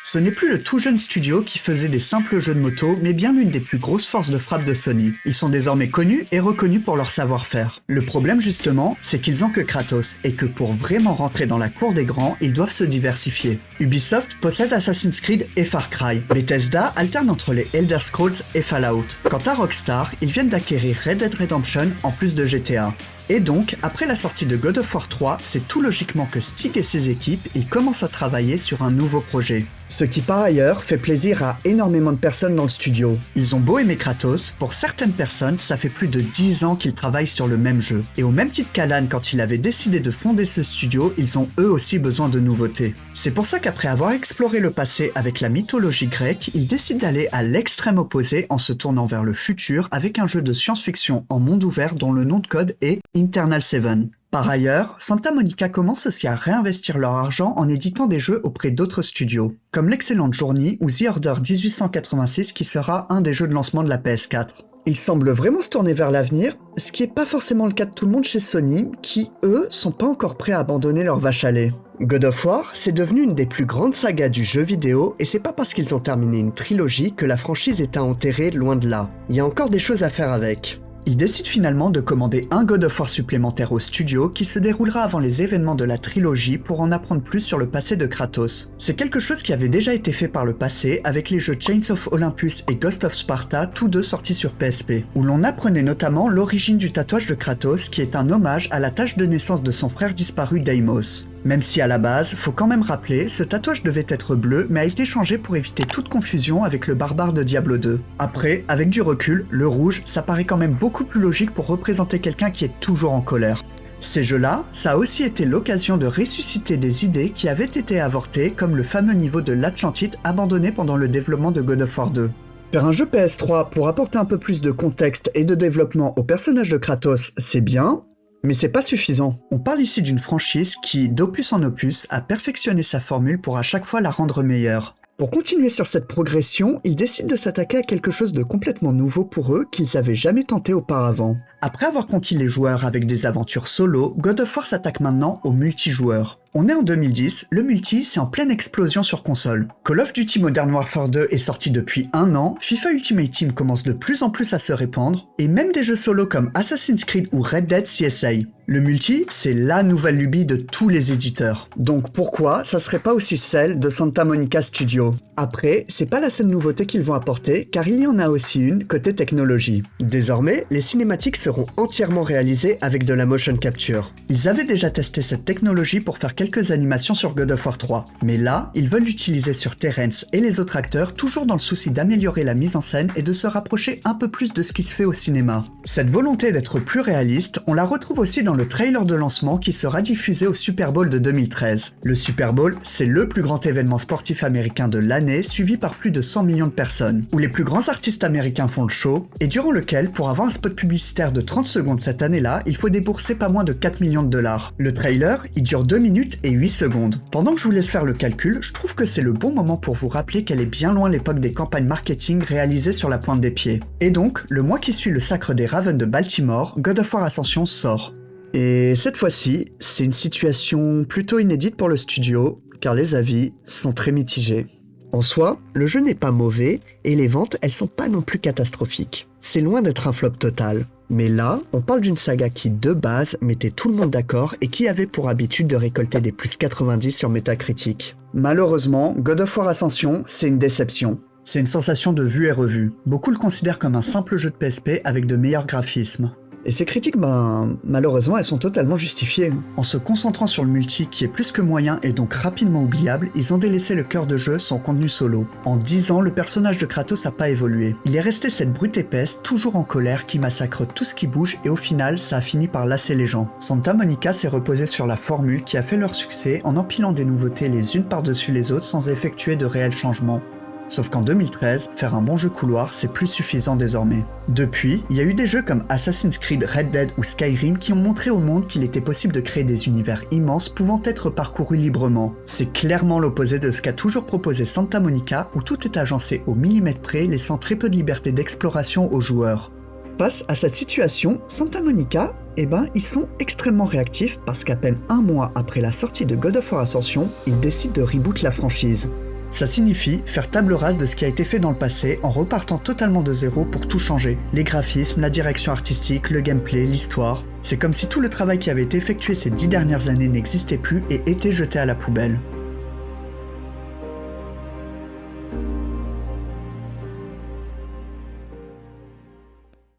Ce n'est plus le tout jeune studio qui faisait des simples jeux de moto, mais bien l'une des plus grosses forces de frappe de Sony. Ils sont désormais connus et reconnus pour leur savoir-faire. Le problème justement, c'est qu'ils ont que Kratos, et que pour vraiment rentrer dans la cour des grands, ils doivent se diversifier. Ubisoft possède Assassin's Creed et Far Cry. Bethesda alterne entre les Elder Scrolls et Fallout. Quant à Rockstar, ils viennent d'acquérir Red Dead Redemption en plus de GTA. Et donc, après la sortie de God of War 3, c'est tout logiquement que Stig et ses équipes, ils commencent à travailler sur un nouveau projet. Ce qui par ailleurs fait plaisir à énormément de personnes dans le studio. Ils ont beau aimer Kratos, pour certaines personnes, ça fait plus de 10 ans qu'ils travaillent sur le même jeu. Et au même titre qu'Alan quand il avait décidé de fonder ce studio, ils ont eux aussi besoin de nouveautés. C'est pour ça qu'après avoir exploré le passé avec la mythologie grecque, ils décident d'aller à l'extrême opposé en se tournant vers le futur avec un jeu de science-fiction en monde ouvert dont le nom de code est Internal 7. Par ailleurs, Santa Monica commence aussi à réinvestir leur argent en éditant des jeux auprès d'autres studios, comme l'excellente Journey ou The Order 1886 qui sera un des jeux de lancement de la PS4. Ils semblent vraiment se tourner vers l'avenir, ce qui n'est pas forcément le cas de tout le monde chez Sony, qui, eux, sont pas encore prêts à abandonner leur vache à lait. God of War, c'est devenu une des plus grandes sagas du jeu vidéo, et c'est pas parce qu'ils ont terminé une trilogie que la franchise est à enterrer loin de là. Il y a encore des choses à faire avec. Ils décident finalement de commander un God of War supplémentaire au studio qui se déroulera avant les événements de la trilogie pour en apprendre plus sur le passé de Kratos. C'est quelque chose qui avait déjà été fait par le passé avec les jeux Chains of Olympus et Ghost of Sparta, tous deux sortis sur PSP, où l'on apprenait notamment l'origine du tatouage de Kratos qui est un hommage à la tache de naissance de son frère disparu Deimos. Même si à la base, faut quand même rappeler, ce tatouage devait être bleu mais a été changé pour éviter toute confusion avec le barbare de Diablo 2. Après, avec du recul, le rouge, ça paraît quand même beaucoup plus logique pour représenter quelqu'un qui est toujours en colère. Ces jeux-là, ça a aussi été l'occasion de ressusciter des idées qui avaient été avortées comme le fameux niveau de l'Atlantide abandonné pendant le développement de God of War 2. Faire un jeu PS3 pour apporter un peu plus de contexte et de développement au personnage de Kratos, c'est bien, mais c'est pas suffisant. On parle ici d'une franchise qui, d'opus en opus, a perfectionné sa formule pour à chaque fois la rendre meilleure. Pour continuer sur cette progression, ils décident de s'attaquer à quelque chose de complètement nouveau pour eux qu'ils avaient jamais tenté auparavant. Après avoir conquis les joueurs avec des aventures solo, God of War s'attaque maintenant au multijoueur. On est en 2010, le multi c'est en pleine explosion sur console. Call of Duty Modern Warfare 2 est sorti depuis 1 an, FIFA Ultimate Team commence de plus en plus à se répandre, et même des jeux solo comme Assassin's Creed ou Red Dead s'y essayent. Le multi, c'est la nouvelle lubie de tous les éditeurs. Donc pourquoi ça serait pas aussi celle de Santa Monica Studio? Après, c'est pas la seule nouveauté qu'ils vont apporter, car il y en a aussi une côté technologie. Désormais, les cinématiques seront entièrement réalisées avec de la motion capture. Ils avaient déjà testé cette technologie pour faire quelques animations sur God of War 3, mais là, ils veulent l'utiliser sur Terrence et les autres acteurs, toujours dans le souci d'améliorer la mise en scène et de se rapprocher un peu plus de ce qui se fait au cinéma. Cette volonté d'être plus réaliste, on la retrouve aussi dans le trailer de lancement qui sera diffusé au Super Bowl de 2013. Le Super Bowl, c'est le plus grand événement sportif américain de l'année, suivi par plus de 100 millions de personnes, où les plus grands artistes américains font le show, et durant lequel, pour avoir un spot publicitaire de 30 secondes cette année-là, il faut débourser pas moins de 4 millions de dollars. Le trailer, il dure 2 minutes et 8 secondes. Pendant que je vous laisse faire le calcul, je trouve que c'est le bon moment pour vous rappeler qu'elle est bien loin l'époque des campagnes marketing réalisées sur la pointe des pieds. Et donc, le mois qui suit le sacre des Ravens de Baltimore, God of War Ascension sort. Et cette fois-ci, c'est une situation plutôt inédite pour le studio, car les avis sont très mitigés. En soi, le jeu n'est pas mauvais, et les ventes, elles sont pas non plus catastrophiques. C'est loin d'être un flop total. Mais là, on parle d'une saga qui, de base, mettait tout le monde d'accord et qui avait pour habitude de récolter des plus 90 sur Metacritic. Malheureusement, God of War Ascension, c'est une déception. C'est une sensation de vue et revue. Beaucoup le considèrent comme un simple jeu de PSP avec de meilleurs graphismes. Et ces critiques, malheureusement, elles sont totalement justifiées. En se concentrant sur le multi qui est plus que moyen et donc rapidement oubliable, ils ont délaissé le cœur de jeu, son contenu solo. En 10 ans, le personnage de Kratos n'a pas évolué. Il est resté cette brute épaisse, toujours en colère, qui massacre tout ce qui bouge et au final, ça a fini par lasser les gens. Santa Monica s'est reposée sur la formule qui a fait leur succès en empilant des nouveautés les unes par-dessus les autres sans effectuer de réels changements. Sauf qu'en 2013, faire un bon jeu couloir, c'est plus suffisant désormais. Depuis, il y a eu des jeux comme Assassin's Creed, Red Dead ou Skyrim qui ont montré au monde qu'il était possible de créer des univers immenses pouvant être parcourus librement. C'est clairement l'opposé de ce qu'a toujours proposé Santa Monica, où tout est agencé au millimètre près, laissant très peu de liberté d'exploration aux joueurs. Face à cette situation, Santa Monica, ils sont extrêmement réactifs parce qu'à peine un mois après la sortie de God of War Ascension, ils décident de reboot la franchise. Ça signifie faire table rase de ce qui a été fait dans le passé en repartant totalement de zéro pour tout changer. Les graphismes, la direction artistique, le gameplay, l'histoire. C'est comme si tout le travail qui avait été effectué ces 10 dernières années n'existait plus et était jeté à la poubelle.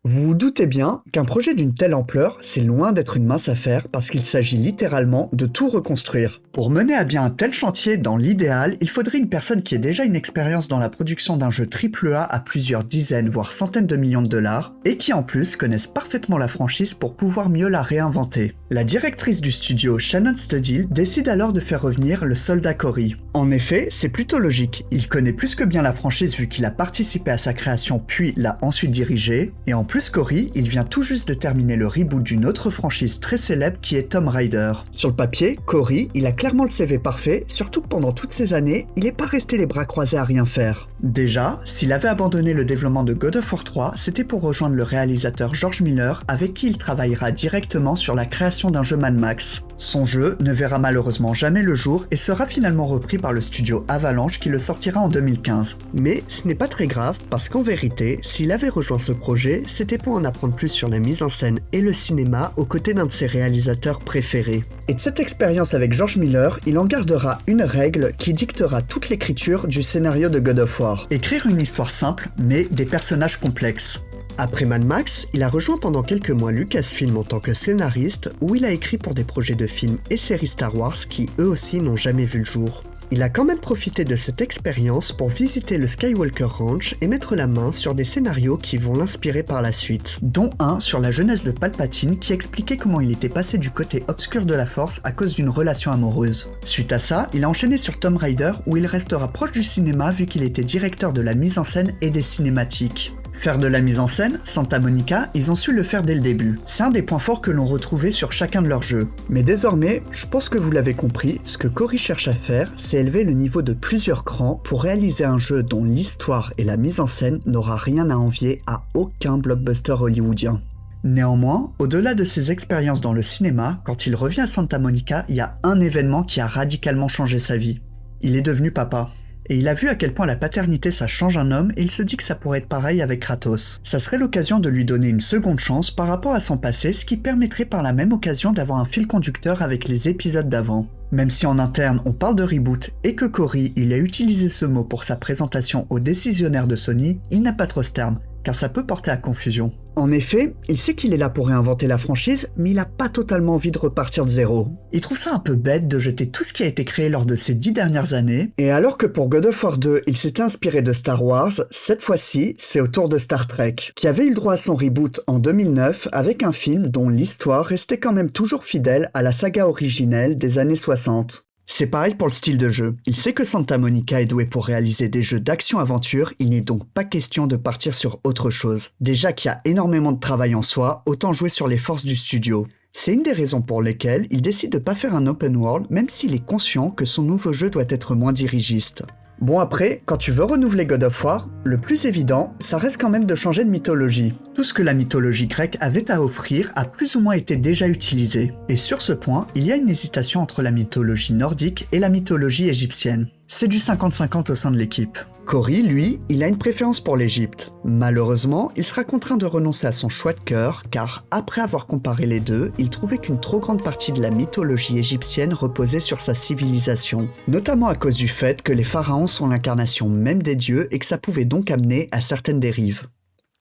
Vous vous doutez bien qu'un projet d'une telle ampleur, c'est loin d'être une mince affaire parce qu'il s'agit littéralement de tout reconstruire. Pour mener à bien un tel chantier, dans l'idéal, il faudrait une personne qui ait déjà une expérience dans la production d'un jeu AAA à plusieurs dizaines voire centaines de millions de dollars et qui en plus connaisse parfaitement la franchise pour pouvoir mieux la réinventer. La directrice du studio, Shannon Studdill, décide alors de faire revenir le soldat Cory. En effet, c'est plutôt logique, il connaît plus que bien la franchise vu qu'il a participé à sa création puis l'a ensuite dirigée, et en plus Cory, il vient tout juste de terminer le reboot d'une autre franchise très célèbre qui est Tomb Raider. Sur le papier, Cory, il a clairement le CV parfait, surtout que pendant toutes ces années, il n'est pas resté les bras croisés à rien faire. Déjà, s'il avait abandonné le développement de God of War 3, c'était pour rejoindre le réalisateur George Miller avec qui il travaillera directement sur la création d'un jeu Mad Max. Son jeu ne verra malheureusement jamais le jour et sera finalement repris par le studio Avalanche qui le sortira en 2015. Mais ce n'est pas très grave parce qu'en vérité, s'il avait rejoint ce projet, c'était pour en apprendre plus sur la mise en scène et le cinéma aux côtés d'un de ses réalisateurs préférés. Et de cette expérience avec George Miller, il en gardera une règle qui dictera toute l'écriture du scénario de God of War. Écrire une histoire simple, mais des personnages complexes. Après Mad Max, il a rejoint pendant quelques mois Lucasfilm en tant que scénariste, où il a écrit pour des projets de films et séries Star Wars qui eux aussi n'ont jamais vu le jour. Il a quand même profité de cette expérience pour visiter le Skywalker Ranch et mettre la main sur des scénarios qui vont l'inspirer par la suite, dont un sur la jeunesse de Palpatine qui expliquait comment il était passé du côté obscur de la Force à cause d'une relation amoureuse. Suite à ça, il a enchaîné sur Tomb Raider où il restera proche du cinéma vu qu'il était directeur de la mise en scène et des cinématiques. Faire de la mise en scène, Santa Monica, ils ont su le faire dès le début. C'est un des points forts que l'on retrouvait sur chacun de leurs jeux. Mais désormais, je pense que vous l'avez compris, ce que Cory cherche à faire, c'est élever le niveau de plusieurs crans pour réaliser un jeu dont l'histoire et la mise en scène n'aura rien à envier à aucun blockbuster hollywoodien. Néanmoins, au-delà de ses expériences dans le cinéma, quand il revient à Santa Monica, il y a un événement qui a radicalement changé sa vie. Il est devenu papa. Et il a vu à quel point la paternité ça change un homme et il se dit que ça pourrait être pareil avec Kratos. Ça serait l'occasion de lui donner une seconde chance par rapport à son passé, ce qui permettrait par la même occasion d'avoir un fil conducteur avec les épisodes d'avant. Même si en interne on parle de reboot et que Cory il a utilisé ce mot pour sa présentation aux décisionnaires de Sony, il n'a pas trop ce terme, car ça peut porter à confusion. En effet, il sait qu'il est là pour réinventer la franchise, mais il a pas totalement envie de repartir de zéro. Il trouve ça un peu bête de jeter tout ce qui a été créé lors de ces 10 dernières années, et alors que pour God of War 2, il s'était inspiré de Star Wars, cette fois-ci, c'est au tour de Star Trek, qui avait eu le droit à son reboot en 2009 avec un film dont l'histoire restait quand même toujours fidèle à la saga originelle des années 60. C'est pareil pour le style de jeu. Il sait que Santa Monica est doué pour réaliser des jeux d'action-aventure, il n'est donc pas question de partir sur autre chose. Déjà qu'il y a énormément de travail en soi, autant jouer sur les forces du studio. C'est une des raisons pour lesquelles il décide de pas faire un open world, même s'il est conscient que son nouveau jeu doit être moins dirigiste. Bon après, quand tu veux renouveler God of War, le plus évident, ça reste quand même de changer de mythologie. Tout ce que la mythologie grecque avait à offrir a plus ou moins été déjà utilisé. Et sur ce point, il y a une hésitation entre la mythologie nordique et la mythologie égyptienne. C'est du 50-50 au sein de l'équipe. Cory, lui, il a une préférence pour l'Égypte. Malheureusement, il sera contraint de renoncer à son choix de cœur, car après avoir comparé les deux, il trouvait qu'une trop grande partie de la mythologie égyptienne reposait sur sa civilisation, notamment à cause du fait que les pharaons sont l'incarnation même des dieux et que ça pouvait donc amener à certaines dérives.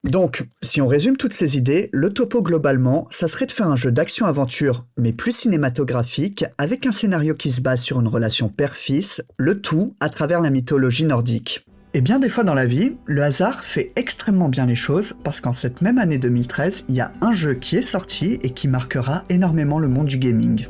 Donc, si on résume toutes ces idées, le topo globalement, ça serait de faire un jeu d'action-aventure, mais plus cinématographique, avec un scénario qui se base sur une relation père-fils, le tout à travers la mythologie nordique. Et bien des fois dans la vie, le hasard fait extrêmement bien les choses, parce qu'en cette même année 2013, il y a un jeu qui est sorti et qui marquera énormément le monde du gaming.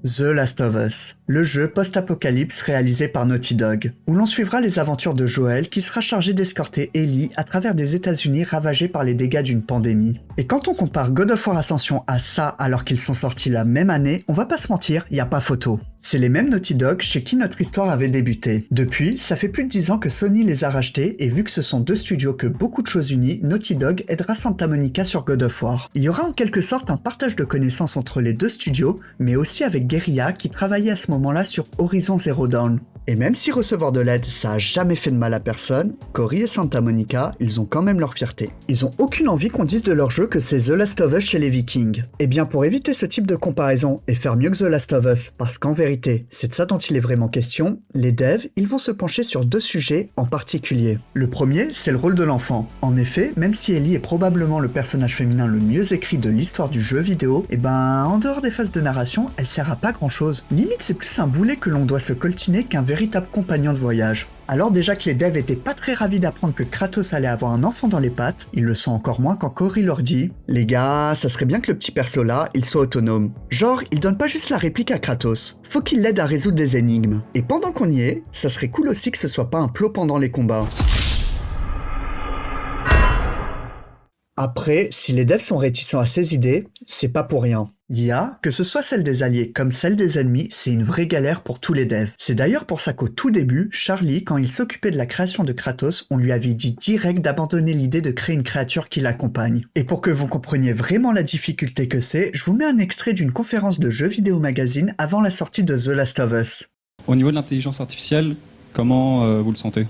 The Last of Us, le jeu post-apocalypse réalisé par Naughty Dog, où l'on suivra les aventures de Joel qui sera chargé d'escorter Ellie à travers des États-Unis ravagés par les dégâts d'une pandémie. Et quand on compare God of War Ascension à ça alors qu'ils sont sortis la même année, on va pas se mentir, y a pas photo. C'est les mêmes Naughty Dog chez qui notre histoire avait débuté. Depuis, ça fait plus de 10 ans que Sony les a rachetés et vu que ce sont deux studios que beaucoup de choses unissent, Naughty Dog aidera Santa Monica sur God of War. Il y aura en quelque sorte un partage de connaissances entre les deux studios, mais aussi avec Guerrilla qui travaillait à ce moment-là sur Horizon Zero Dawn. Et même si recevoir de l'aide, ça a jamais fait de mal à personne, Cory et Santa Monica, ils ont quand même leur fierté. Ils ont aucune envie qu'on dise de leur jeu que c'est The Last of Us chez les Vikings. Et bien pour éviter ce type de comparaison et faire mieux que The Last of Us, parce qu'en vérité, c'est de ça dont il est vraiment question, les devs, ils vont se pencher sur deux sujets en particulier. Le premier, c'est le rôle de l'enfant. En effet, même si Ellie est probablement le personnage féminin le mieux écrit de l'histoire du jeu vidéo, et ben en dehors des phases de narration, elle sert à pas grand chose. Limite c'est plus un boulet que l'on doit se coltiner qu'un véritable compagnon de voyage. Alors déjà que les devs étaient pas très ravis d'apprendre que Kratos allait avoir un enfant dans les pattes, ils le sont encore moins quand Cory leur dit « Les gars, ça serait bien que le petit perso là, il soit autonome. Genre, il donne pas juste la réplique à Kratos. Faut qu'il l'aide à résoudre des énigmes. Et pendant qu'on y est, ça serait cool aussi que ce soit pas un plot pendant les combats. » Après, si les devs sont réticents à ces idées, c'est pas pour rien. L'IA, que ce soit celle des alliés comme celle des ennemis, c'est une vraie galère pour tous les devs. C'est d'ailleurs pour ça qu'au tout début, Charlie, quand il s'occupait de la création de Kratos, on lui avait dit direct d'abandonner l'idée de créer une créature qui l'accompagne. Et pour que vous compreniez vraiment la difficulté que c'est, je vous mets un extrait d'une conférence de Jeux Vidéo Magazine avant la sortie de The Last of Us. Au niveau de l'intelligence artificielle, comment vous le sentez ?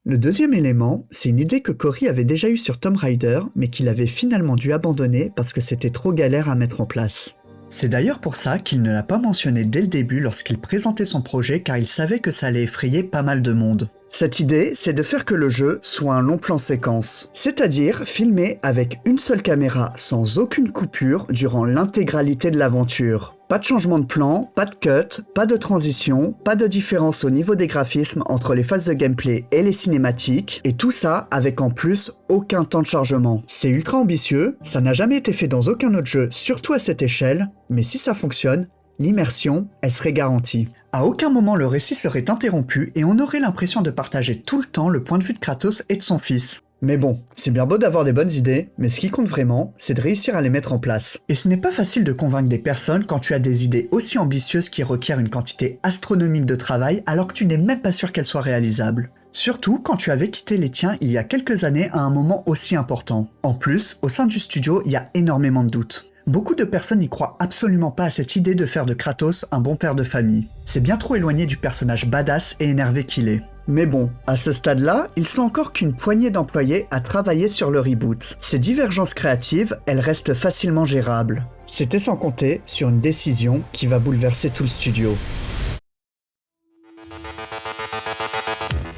Le deuxième élément, c'est une idée que Cory avait déjà eue sur Tomb Raider, mais qu'il avait finalement dû abandonner parce que c'était trop galère à mettre en place. C'est d'ailleurs pour ça qu'il ne l'a pas mentionné dès le début lorsqu'il présentait son projet, car il savait que ça allait effrayer pas mal de monde. Cette idée, c'est de faire que le jeu soit un long plan séquence, c'est-à-dire filmé avec une seule caméra sans aucune coupure durant l'intégralité de l'aventure. Pas de changement de plan, pas de cut, pas de transition, pas de différence au niveau des graphismes entre les phases de gameplay et les cinématiques, et tout ça avec en plus aucun temps de chargement. C'est ultra ambitieux, ça n'a jamais été fait dans aucun autre jeu, surtout à cette échelle, mais si ça fonctionne, l'immersion, elle serait garantie. À aucun moment le récit serait interrompu et on aurait l'impression de partager tout le temps le point de vue de Kratos et de son fils. Mais bon, c'est bien beau d'avoir des bonnes idées, mais ce qui compte vraiment, c'est de réussir à les mettre en place. Et ce n'est pas facile de convaincre des personnes quand tu as des idées aussi ambitieuses qui requièrent une quantité astronomique de travail alors que tu n'es même pas sûr qu'elles soient réalisables. Surtout quand tu avais quitté les tiens il y a quelques années à un moment aussi important. En plus, au sein du studio, il y a énormément de doutes. Beaucoup de personnes n'y croient absolument pas à cette idée de faire de Kratos un bon père de famille. C'est bien trop éloigné du personnage badass et énervé qu'il est. Mais bon, à ce stade-là, ils sont encore qu'une poignée d'employés à travailler sur le reboot. Ces divergences créatives, elles restent facilement gérables. C'était sans compter sur une décision qui va bouleverser tout le studio.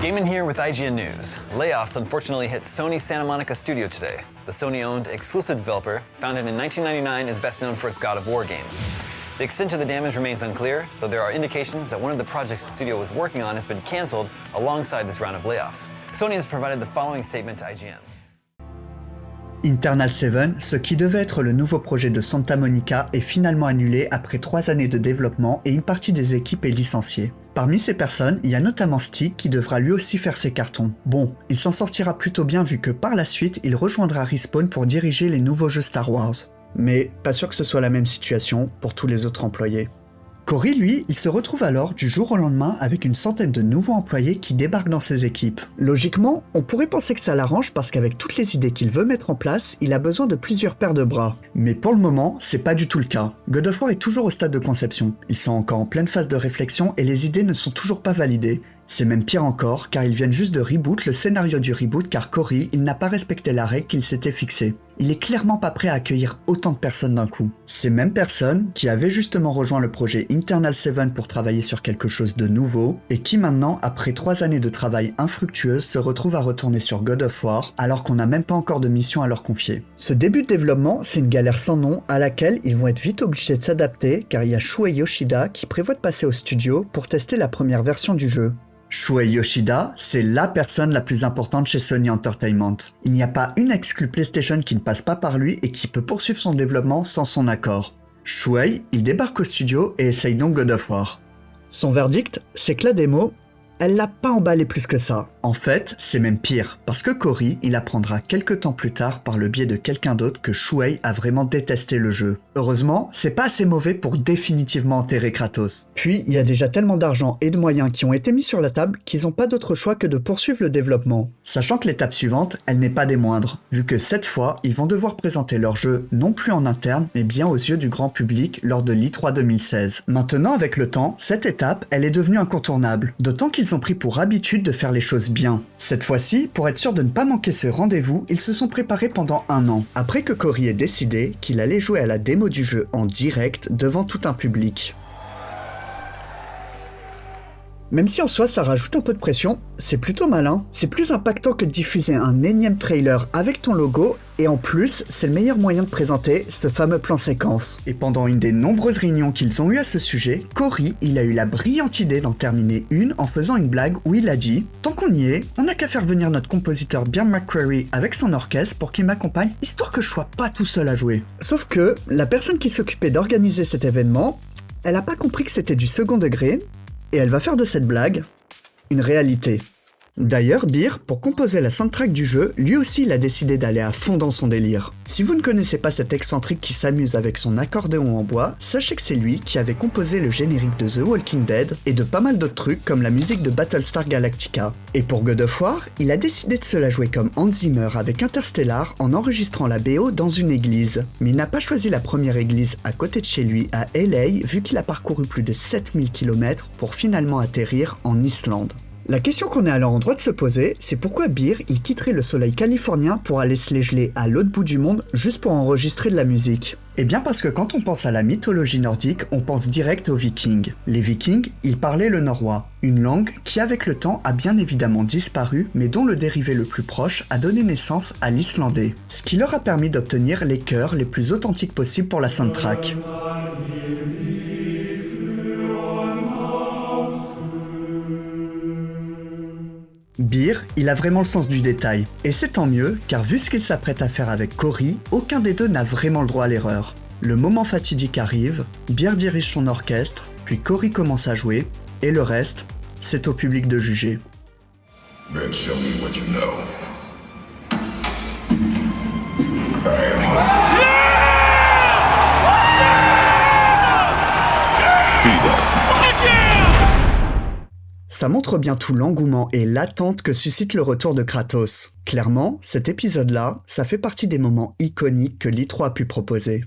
Gaiman here with IGN News. Layoffs unfortunately hit Sony Santa Monica studio today. The Sony-owned exclusive developer, founded in 1999, is best known for its God of War games. The extent of the damage remains unclear, though there are indications that one of the projects the studio was working on has been cancelled alongside this round of layoffs. Sony has provided the following statement to IGN. Internal 7, ce qui devait être le nouveau projet de Santa Monica, est finalement annulé après 3 années de développement et une partie des équipes est licenciée. Parmi ces personnes, il y a notamment Stick qui devra lui aussi faire ses cartons. Bon, il s'en sortira plutôt bien vu que par la suite, il rejoindra Respawn pour diriger les nouveaux jeux Star Wars. Mais pas sûr que ce soit la même situation pour tous les autres employés. Cory, lui, il se retrouve alors du jour au lendemain avec une centaine de nouveaux employés qui débarquent dans ses équipes. Logiquement, on pourrait penser que ça l'arrange parce qu'avec toutes les idées qu'il veut mettre en place, il a besoin de plusieurs paires de bras. Mais pour le moment, c'est pas du tout le cas. God of War est toujours au stade de conception. Ils sont encore en pleine phase de réflexion et les idées ne sont toujours pas validées. C'est même pire encore, car ils viennent juste de reboot le scénario du reboot car Cory, il n'a pas respecté la règle qu'il s'était fixée. Il est clairement pas prêt à accueillir autant de personnes d'un coup. Ces mêmes personnes, qui avaient justement rejoint le projet Internal 7 pour travailler sur quelque chose de nouveau, et qui maintenant, après 3 années de travail infructueuse, se retrouvent à retourner sur God of War, alors qu'on n'a même pas encore de mission à leur confier. Ce début de développement, c'est une galère sans nom, à laquelle ils vont être vite obligés de s'adapter, car il y a Shuei Yoshida qui prévoit de passer au studio pour tester la première version du jeu. Shuei Yoshida, c'est la personne la plus importante chez Sony Entertainment. Il n'y a pas une exclue PlayStation qui ne passe pas par lui et qui peut poursuivre son développement sans son accord. Shuei, il débarque au studio et essaye donc God of War. Son verdict, c'est que la démo, elle l'a pas emballé plus que ça. En fait, c'est même pire, parce que Cory, il apprendra quelques temps plus tard par le biais de quelqu'un d'autre que Shuei a vraiment détesté le jeu. Heureusement, c'est pas assez mauvais pour définitivement enterrer Kratos. Puis, il y a déjà tellement d'argent et de moyens qui ont été mis sur la table qu'ils ont pas d'autre choix que de poursuivre le développement. Sachant que l'étape suivante, elle n'est pas des moindres, vu que cette fois, ils vont devoir présenter leur jeu non plus en interne, mais bien aux yeux du grand public lors de l'E3 2016. Maintenant, avec le temps, cette étape, elle est devenue incontournable, d'autant qu'ils ont pris pour habitude de faire les choses bien. Cette fois-ci, pour être sûr de ne pas manquer ce rendez-vous, ils se sont préparés pendant 1 an, après que Cory ait décidé qu'il allait jouer à la démo du jeu en direct devant tout un public. Même si en soi ça rajoute un peu de pression, c'est plutôt malin. C'est plus impactant que de diffuser un énième trailer avec ton logo, et en plus, c'est le meilleur moyen de présenter ce fameux plan séquence. Et pendant une des nombreuses réunions qu'ils ont eues à ce sujet, Cory, il a eu la brillante idée d'en terminer une en faisant une blague où il a dit « Tant qu'on y est, on n'a qu'à faire venir notre compositeur Bear McCreary avec son orchestre pour qu'il m'accompagne, histoire que je sois pas tout seul à jouer. » Sauf que, la personne qui s'occupait d'organiser cet événement, elle a pas compris que c'était du second degré, et elle va faire de cette blague une réalité. D'ailleurs, Bear, pour composer la soundtrack du jeu, lui aussi il a décidé d'aller à fond dans son délire. Si vous ne connaissez pas cet excentrique qui s'amuse avec son accordéon en bois, sachez que c'est lui qui avait composé le générique de The Walking Dead et de pas mal d'autres trucs comme la musique de Battlestar Galactica. Et pour God of War, il a décidé de se la jouer comme Hans Zimmer avec Interstellar en enregistrant la BO dans une église. Mais il n'a pas choisi la première église à côté de chez lui à LA vu qu'il a parcouru plus de 7000 km pour finalement atterrir en Islande. La question qu'on est alors en droit de se poser, c'est pourquoi Bear, il quitterait le soleil californien pour aller se les geler à l'autre bout du monde juste pour enregistrer de la musique. Eh bien parce que quand on pense à la mythologie nordique, on pense direct aux Vikings. Les Vikings, ils parlaient le norrois, une langue qui avec le temps a bien évidemment disparu, mais dont le dérivé le plus proche a donné naissance à l'islandais, ce qui leur a permis d'obtenir les chœurs les plus authentiques possibles pour la soundtrack. Bear, il a vraiment le sens du détail. Et c'est tant mieux, car vu ce qu'il s'apprête à faire avec Cory, aucun des deux n'a vraiment le droit à l'erreur. Le moment fatidique arrive, Bear dirige son orchestre, puis Cory commence à jouer, et le reste, c'est au public de juger. Then show me what you know. Feed us. Ça montre bien tout l'engouement et l'attente que suscite le retour de Kratos. Clairement, cet épisode-là, ça fait partie des moments iconiques que l'E3 a pu proposer.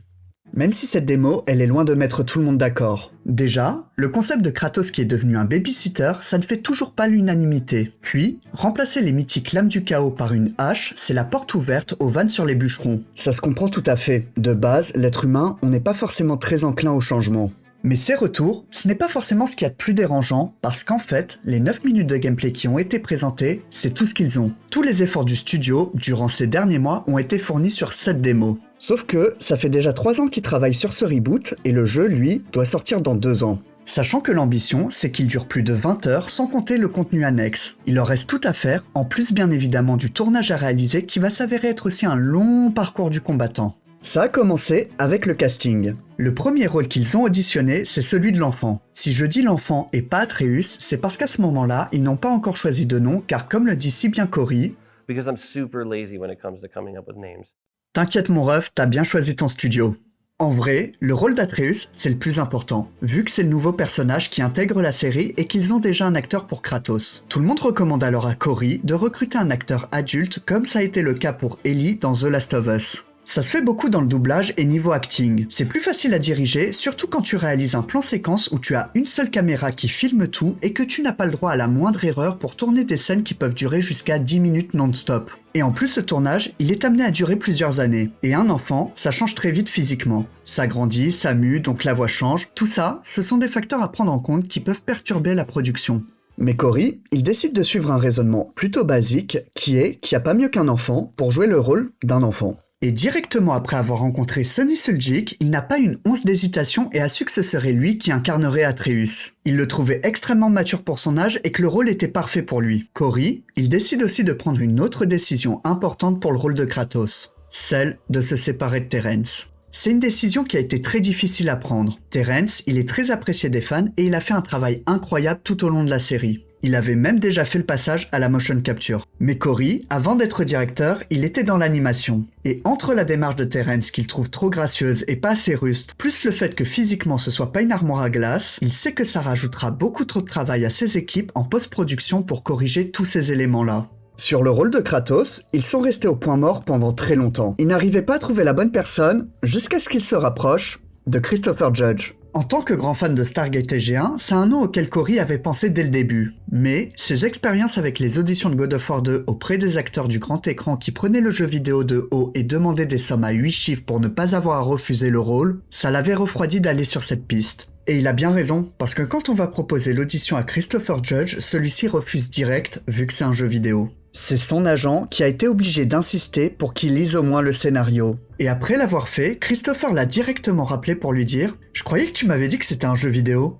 Même si cette démo, elle est loin de mettre tout le monde d'accord. Déjà, le concept de Kratos qui est devenu un babysitter, ça ne fait toujours pas l'unanimité. Puis, remplacer les mythiques lames du chaos par une hache, c'est la porte ouverte aux vannes sur les bûcherons. Ça se comprend tout à fait. De base, l'être humain, on n'est pas forcément très enclin au changement. Mais ces retours, ce n'est pas forcément ce qu'il y a de plus dérangeant, parce qu'en fait, les 9 minutes de gameplay qui ont été présentées, c'est tout ce qu'ils ont. Tous les efforts du studio, durant ces derniers mois, ont été fournis sur cette démo. Sauf que, ça fait déjà 3 ans qu'ils travaillent sur ce reboot, et le jeu, lui, doit sortir dans 2 ans. Sachant que l'ambition, c'est qu'il dure plus de 20 heures sans compter le contenu annexe. Il leur reste tout à faire, en plus bien évidemment du tournage à réaliser qui va s'avérer être aussi un long parcours du combattant. Ça a commencé avec le casting. Le premier rôle qu'ils ont auditionné, c'est celui de l'enfant. Si je dis l'enfant et pas Atreus, c'est parce qu'à ce moment-là, ils n'ont pas encore choisi de nom, car comme le dit si bien Cory, Because I'm super lazy when it comes to coming up with names. t'inquiète mon ref, t'as bien choisi ton studio. En vrai, le rôle d'Atreus, c'est le plus important, vu que c'est le nouveau personnage qui intègre la série et qu'ils ont déjà un acteur pour Kratos. Tout le monde recommande alors à Cory de recruter un acteur adulte comme ça a été le cas pour Ellie dans The Last of Us. Ça se fait beaucoup dans le doublage et niveau acting. C'est plus facile à diriger, surtout quand tu réalises un plan séquence où tu as une seule caméra qui filme tout et que tu n'as pas le droit à la moindre erreur pour tourner des scènes qui peuvent durer jusqu'à 10 minutes non-stop. Et en plus, ce tournage, il est amené à durer plusieurs années. Et un enfant, ça change très vite physiquement. Ça grandit, ça mue, donc la voix change. Tout ça, ce sont des facteurs à prendre en compte qui peuvent perturber la production. Mais Cory, il décide de suivre un raisonnement plutôt basique, qui est qu'il n'y a pas mieux qu'un enfant pour jouer le rôle d'un enfant. Et directement après avoir rencontré Sonny Suljic, il n'a pas une once d'hésitation et a su que ce serait lui qui incarnerait Atreus. Il le trouvait extrêmement mature pour son âge et que le rôle était parfait pour lui. Cory, il décide aussi de prendre une autre décision importante pour le rôle de Kratos, celle de se séparer de Terrence. C'est une décision qui a été très difficile à prendre. Terrence, il est très apprécié des fans et il a fait un travail incroyable tout au long de la série. Il avait même déjà fait le passage à la motion capture. Mais Cory, avant d'être directeur, il était dans l'animation. Et entre la démarche de Terrence qu'il trouve trop gracieuse et pas assez ruste, plus le fait que physiquement ce soit pas une armoire à glace, il sait que ça rajoutera beaucoup trop de travail à ses équipes en post-production pour corriger tous ces éléments-là. Sur le rôle de Kratos, ils sont restés au point mort pendant très longtemps. Ils n'arrivaient pas à trouver la bonne personne, jusqu'à ce qu'ils se rapprochent de Christopher Judge. En tant que grand fan de Stargate SG1, c'est un nom auquel Cory avait pensé dès le début. Mais ses expériences avec les auditions de God of War 2 auprès des acteurs du grand écran qui prenaient le jeu vidéo de haut et demandaient des sommes à 8 chiffres pour ne pas avoir à refuser le rôle, ça l'avait refroidi d'aller sur cette piste. Et il a bien raison, parce que quand on va proposer l'audition à Christopher Judge, celui-ci refuse direct, vu que c'est un jeu vidéo. C'est son agent qui a été obligé d'insister pour qu'il lise au moins le scénario. Et après l'avoir fait, Christopher l'a directement rappelé pour lui dire « Je croyais que tu m'avais dit que c'était un jeu vidéo. »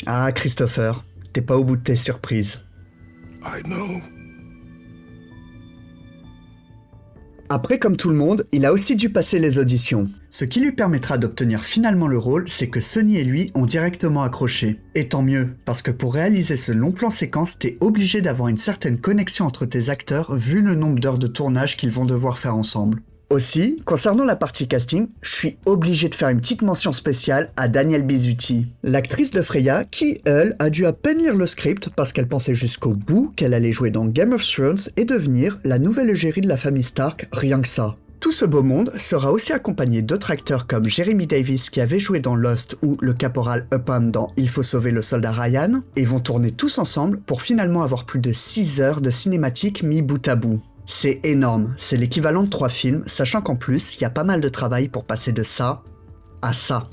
Ah Christopher, t'es pas au bout de tes surprises. I know. Après, comme tout le monde, il a aussi dû passer les auditions. Ce qui lui permettra d'obtenir finalement le rôle, c'est que Sonny et lui ont directement accroché. Et tant mieux, parce que pour réaliser ce long plan séquence, t'es obligé d'avoir une certaine connexion entre tes acteurs vu le nombre d'heures de tournage qu'ils vont devoir faire ensemble. Aussi, concernant la partie casting, je suis obligé de faire une petite mention spéciale à Danielle Bizutti, l'actrice de Freya qui, elle, a dû à peine lire le script parce qu'elle pensait jusqu'au bout qu'elle allait jouer dans Game of Thrones et devenir la nouvelle égérie de la famille Stark, rien que ça. Tout ce beau monde sera aussi accompagné d'autres acteurs comme Jeremy Davis qui avait joué dans Lost ou le caporal Upham dans Il faut sauver le soldat Ryan, et vont tourner tous ensemble pour finalement avoir plus de 6 heures de cinématique mis bout à bout. C'est énorme, c'est l'équivalent de 3 films, sachant qu'en plus, il y a pas mal de travail pour passer de ça à ça.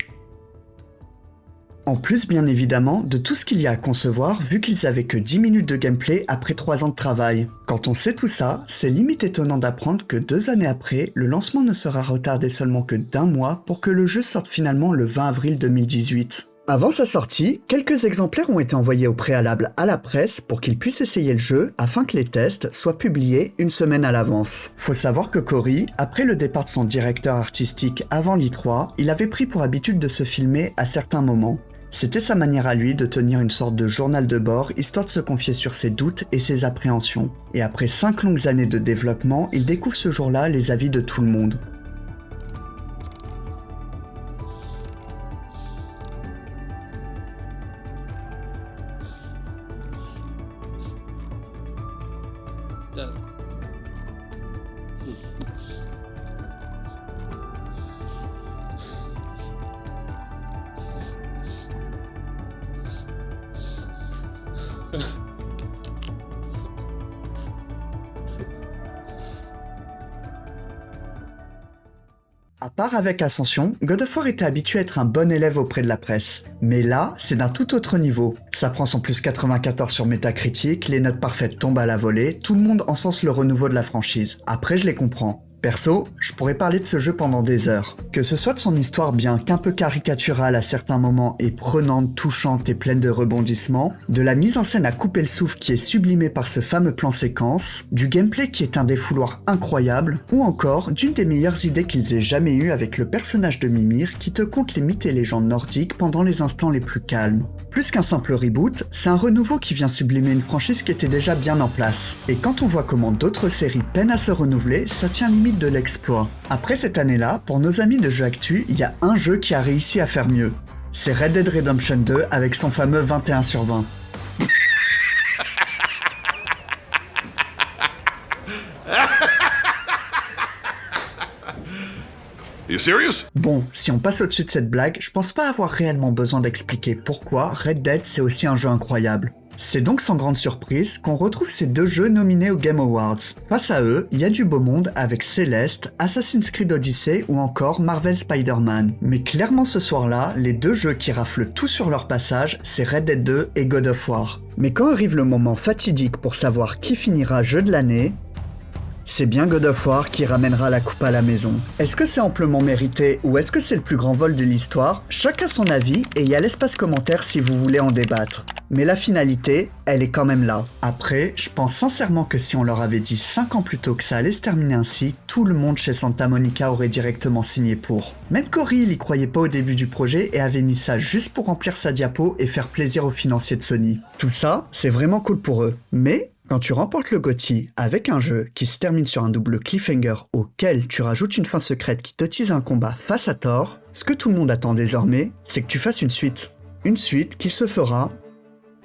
En plus, bien évidemment, de tout ce qu'il y a à concevoir, vu qu'ils avaient que 10 minutes de gameplay après 3 ans de travail. Quand on sait tout ça, c'est limite étonnant d'apprendre que 2 années après, le lancement ne sera retardé seulement que d'1 mois pour que le jeu sorte finalement le 20 avril 2018. Avant sa sortie, quelques exemplaires ont été envoyés au préalable à la presse pour qu'ils puissent essayer le jeu afin que les tests soient publiés une semaine à l'avance. Faut savoir que Cory, après le départ de son directeur artistique avant l'E3, il avait pris pour habitude de se filmer à certains moments. C'était sa manière à lui de tenir une sorte de journal de bord, histoire de se confier sur ses doutes et ses appréhensions. Et après 5 longues années de développement, il découvre ce jour-là les avis de tout le monde. does. À part avec Ascension, God of War était habitué à être un bon élève auprès de la presse. Mais là, c'est d'un tout autre niveau. Ça prend son plus 94 sur Metacritic, les notes parfaites tombent à la volée, tout le monde encense le renouveau de la franchise. Après, je les comprends. Perso, je pourrais parler de ce jeu pendant des heures. Que ce soit de son histoire bien qu'un peu caricaturale à certains moments et prenante, touchante et pleine de rebondissements, de la mise en scène à couper le souffle qui est sublimée par ce fameux plan séquence, du gameplay qui est un défouloir incroyable, ou encore d'une des meilleures idées qu'ils aient jamais eues avec le personnage de Mimir qui te conte les mythes et légendes nordiques pendant les instants les plus calmes. Plus qu'un simple reboot, c'est un renouveau qui vient sublimer une franchise qui était déjà bien en place. Et quand on voit comment d'autres séries peinent à se renouveler, ça tient limite de l'exploit. Après cette année-là, pour nos amis de jeux actu, il y a un jeu qui a réussi à faire mieux. C'est Red Dead Redemption 2 avec son fameux 21 sur 20. You serious? Bon, si on passe au-dessus de cette blague, je pense pas avoir réellement besoin d'expliquer pourquoi Red Dead c'est aussi un jeu incroyable. C'est donc sans grande surprise qu'on retrouve ces deux jeux nominés aux Game Awards. Face à eux, il y a du beau monde avec Celeste, Assassin's Creed Odyssey ou encore Marvel Spider-Man. Mais clairement ce soir-là, les deux jeux qui raflent tout sur leur passage, c'est Red Dead 2 et God of War. Mais quand arrive le moment fatidique pour savoir qui finira jeu de l'année, c'est bien God of War qui ramènera la coupe à la maison. Est-ce que c'est amplement mérité ou est-ce que c'est le plus grand vol de l'histoire? Chacun son avis et il y a l'espace commentaire si vous voulez en débattre. Mais la finalité, elle est quand même là. Après, je pense sincèrement que si on leur avait dit 5 ans plus tôt que ça allait se terminer ainsi, tout le monde chez Santa Monica aurait directement signé pour. Même Cory, il y croyait pas au début du projet et avait mis ça juste pour remplir sa diapo et faire plaisir aux financiers de Sony. Tout ça, c'est vraiment cool pour eux. Mais quand tu remportes le GOTY avec un jeu qui se termine sur un double cliffhanger auquel tu rajoutes une fin secrète qui te tease un combat face à Thor, ce que tout le monde attend désormais, c'est que tu fasses une suite. Une suite qui se fera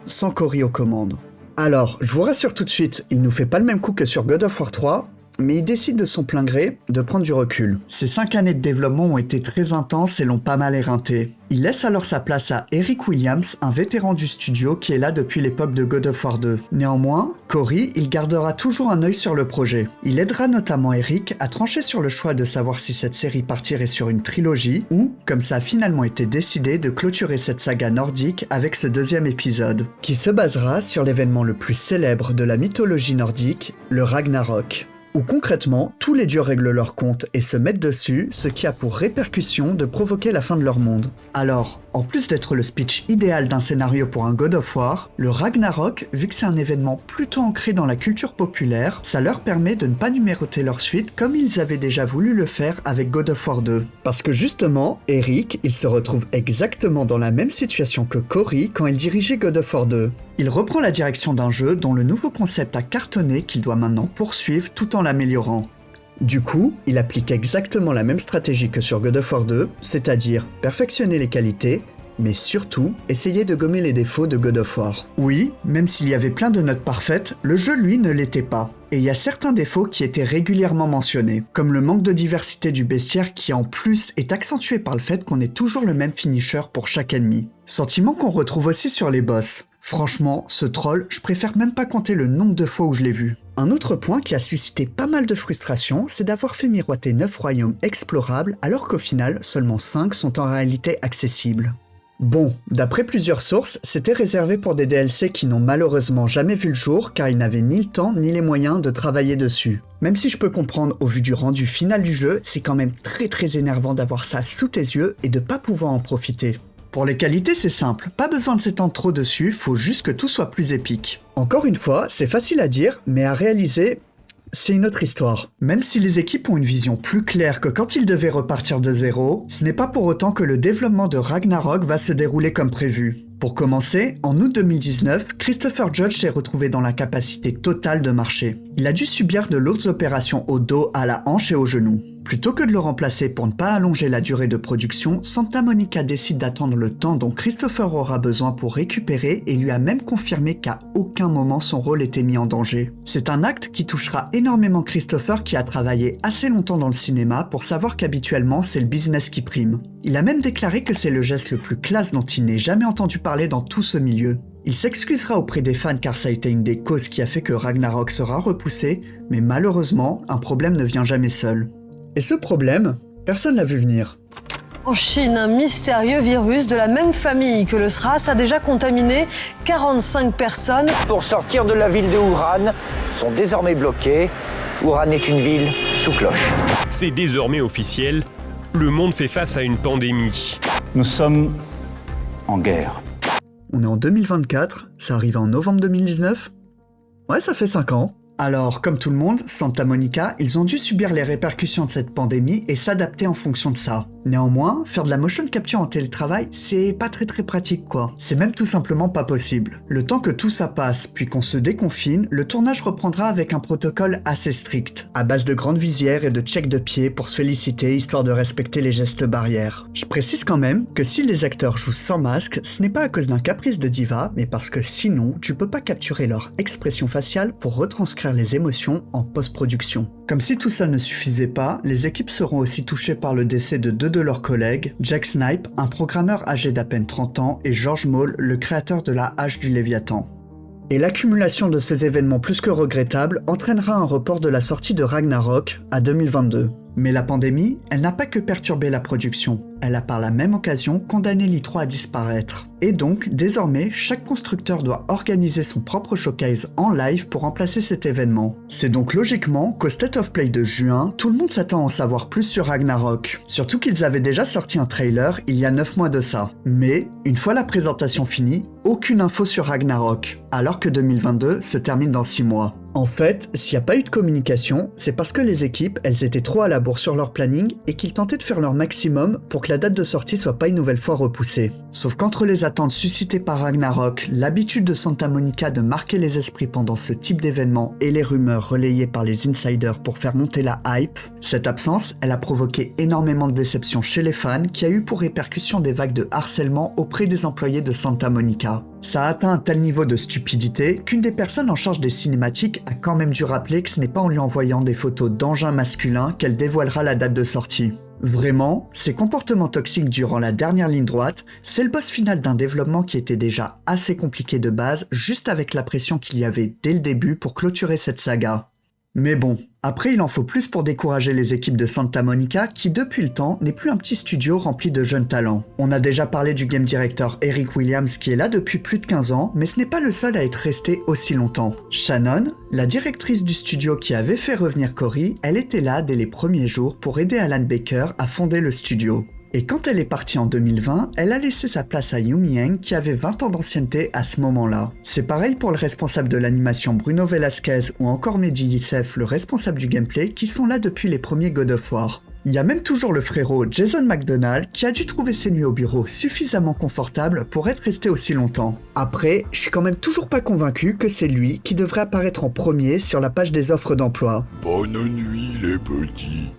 sans Cory aux commandes. Alors, je vous rassure tout de suite, il nous fait pas le même coup que sur God of War 3, mais il décide de son plein gré de prendre du recul. Ces 5 années de développement ont été très intenses et l'ont pas mal éreinté. Il laisse alors sa place à Eric Williams, un vétéran du studio qui est là depuis l'époque de God of War 2. Néanmoins, Cory, il gardera toujours un œil sur le projet. Il aidera notamment Eric à trancher sur le choix de savoir si cette série partirait sur une trilogie ou, comme ça a finalement été décidé, de clôturer cette saga nordique avec ce deuxième épisode, qui se basera sur l'événement le plus célèbre de la mythologie nordique, le Ragnarok, où concrètement, tous les dieux règlent leur compte et se mettent dessus, ce qui a pour répercussion de provoquer la fin de leur monde. Alors, en plus d'être le speech idéal d'un scénario pour un God of War, le Ragnarok, vu que c'est un événement plutôt ancré dans la culture populaire, ça leur permet de ne pas numéroter leur suite comme ils avaient déjà voulu le faire avec God of War 2. Parce que justement, Eric, il se retrouve exactement dans la même situation que Cory quand il dirigeait God of War 2. Il reprend la direction d'un jeu dont le nouveau concept a cartonné qu'il doit maintenant poursuivre tout en l'améliorant. Du coup, il applique exactement la même stratégie que sur God of War 2, c'est-à-dire perfectionner les qualités, mais surtout essayer de gommer les défauts de God of War. Oui, même s'il y avait plein de notes parfaites, le jeu lui ne l'était pas. Et il y a certains défauts qui étaient régulièrement mentionnés, comme le manque de diversité du bestiaire qui en plus est accentué par le fait qu'on ait toujours le même finisher pour chaque ennemi. Sentiment qu'on retrouve aussi sur les boss. Franchement, ce troll, je préfère même pas compter le nombre de fois où je l'ai vu. Un autre point qui a suscité pas mal de frustration, c'est d'avoir fait miroiter 9 royaumes explorables alors qu'au final, seulement 5 sont en réalité accessibles. Bon, d'après plusieurs sources, c'était réservé pour des DLC qui n'ont malheureusement jamais vu le jour car ils n'avaient ni le temps ni les moyens de travailler dessus. Même si je peux comprendre au vu du rendu final du jeu, c'est quand même très énervant d'avoir ça sous tes yeux et de pas pouvoir en profiter. Pour les qualités, c'est simple, pas besoin de s'étendre trop dessus, faut juste que tout soit plus épique. Encore une fois, c'est facile à dire, mais à réaliser, c'est une autre histoire. Même si les équipes ont une vision plus claire que quand ils devaient repartir de zéro, ce n'est pas pour autant que le développement de Ragnarok va se dérouler comme prévu. Pour commencer, en août 2019, Christopher Judge s'est retrouvé dans l'incapacité totale de marcher. Il a dû subir de lourdes opérations au dos, à la hanche et au genou. Plutôt que de le remplacer pour ne pas allonger la durée de production, Santa Monica décide d'attendre le temps dont Christopher aura besoin pour récupérer et lui a même confirmé qu'à aucun moment son rôle était mis en danger. C'est un acte qui touchera énormément Christopher qui a travaillé assez longtemps dans le cinéma pour savoir qu'habituellement c'est le business qui prime. Il a même déclaré que c'est le geste le plus classe dont il n'ait jamais entendu parler dans tout ce milieu. Il s'excusera auprès des fans car ça a été une des causes qui a fait que Ragnarok sera repoussé, mais malheureusement, un problème ne vient jamais seul. Et ce problème, personne l'a vu venir. En Chine, un mystérieux virus de la même famille que le SRAS a déjà contaminé 45 personnes. Pour sortir de la ville de Wuhan, sont désormais bloqués. Wuhan est une ville sous cloche. C'est désormais officiel, le monde fait face à une pandémie. Nous sommes en guerre. On est en 2024, ça arrive en novembre 2019. Ouais, ça fait 5 ans. Alors, comme tout le monde, Santa Monica, ils ont dû subir les répercussions de cette pandémie et s'adapter en fonction de ça. Néanmoins, faire de la motion capture en télétravail, c'est pas très pratique quoi. C'est même tout simplement pas possible. Le temps que tout ça passe, puis qu'on se déconfine, le tournage reprendra avec un protocole assez strict, à base de grandes visières et de checks de pied pour se féliciter histoire de respecter les gestes barrières. Je précise quand même que si les acteurs jouent sans masque, ce n'est pas à cause d'un caprice de diva, mais parce que sinon, tu peux pas capturer leur expression faciale pour retranscrire les émotions en post-production. Comme si tout ça ne suffisait pas, les équipes seront aussi touchées par le décès de 2 de leurs collègues, Jack Snipe, un programmeur âgé d'à peine 30 ans, et George Maul, le créateur de la hache du Léviathan. Et l'accumulation de ces événements plus que regrettables entraînera un report de la sortie de Ragnarok à 2022. Mais la pandémie, elle n'a pas que perturbé la production, elle a par la même occasion condamné l'E3 à disparaître. Et donc, désormais, chaque constructeur doit organiser son propre showcase en live pour remplacer cet événement. C'est donc logiquement qu'au State of Play de juin, tout le monde s'attend à en savoir plus sur Ragnarok. Surtout qu'ils avaient déjà sorti un trailer il y a 9 mois de ça. Mais, une fois la présentation finie, aucune info sur Ragnarok, alors que 2022 se termine dans 6 mois. En fait, s'il n'y a pas eu de communication, c'est parce que les équipes, elles étaient trop à la bourre sur leur planning et qu'ils tentaient de faire leur maximum pour que la date de sortie soit pas une nouvelle fois repoussée. Sauf qu'entre les attentes suscitées par Ragnarok, l'habitude de Santa Monica de marquer les esprits pendant ce type d'événement et les rumeurs relayées par les insiders pour faire monter la hype, cette absence, elle a provoqué énormément de déception chez les fans qui a eu pour répercussion des vagues de harcèlement auprès des employés de Santa Monica. Ça a atteint un tel niveau de stupidité qu'une des personnes en charge des cinématiques a quand même dû rappeler que ce n'est pas en lui envoyant des photos d'engins masculins qu'elle dévoilera la date de sortie. Vraiment, ces comportements toxiques durant la dernière ligne droite, c'est le boss final d'un développement qui était déjà assez compliqué de base, juste avec la pression qu'il y avait dès le début pour clôturer cette saga. Mais bon, après il en faut plus pour décourager les équipes de Santa Monica qui depuis le temps n'est plus un petit studio rempli de jeunes talents. On a déjà parlé du game director Eric Williams qui est là depuis plus de 15 ans, mais ce n'est pas le seul à être resté aussi longtemps. Shannon, la directrice du studio qui avait fait revenir Cory, elle était là dès les premiers jours pour aider Alan Baker à fonder le studio. Et quand elle est partie en 2020, elle a laissé sa place à Yumi Heng qui avait 20 ans d'ancienneté à ce moment-là. C'est pareil pour le responsable de l'animation Bruno Velasquez ou encore Mehdi Youssef, le responsable du gameplay, qui sont là depuis les premiers God of War. Il y a même toujours le frérot Jason McDonald qui a dû trouver ses nuits au bureau suffisamment confortables pour être resté aussi longtemps. Après, je suis quand même toujours pas convaincu que c'est lui qui devrait apparaître en premier sur la page des offres d'emploi. Bonne nuit les petits.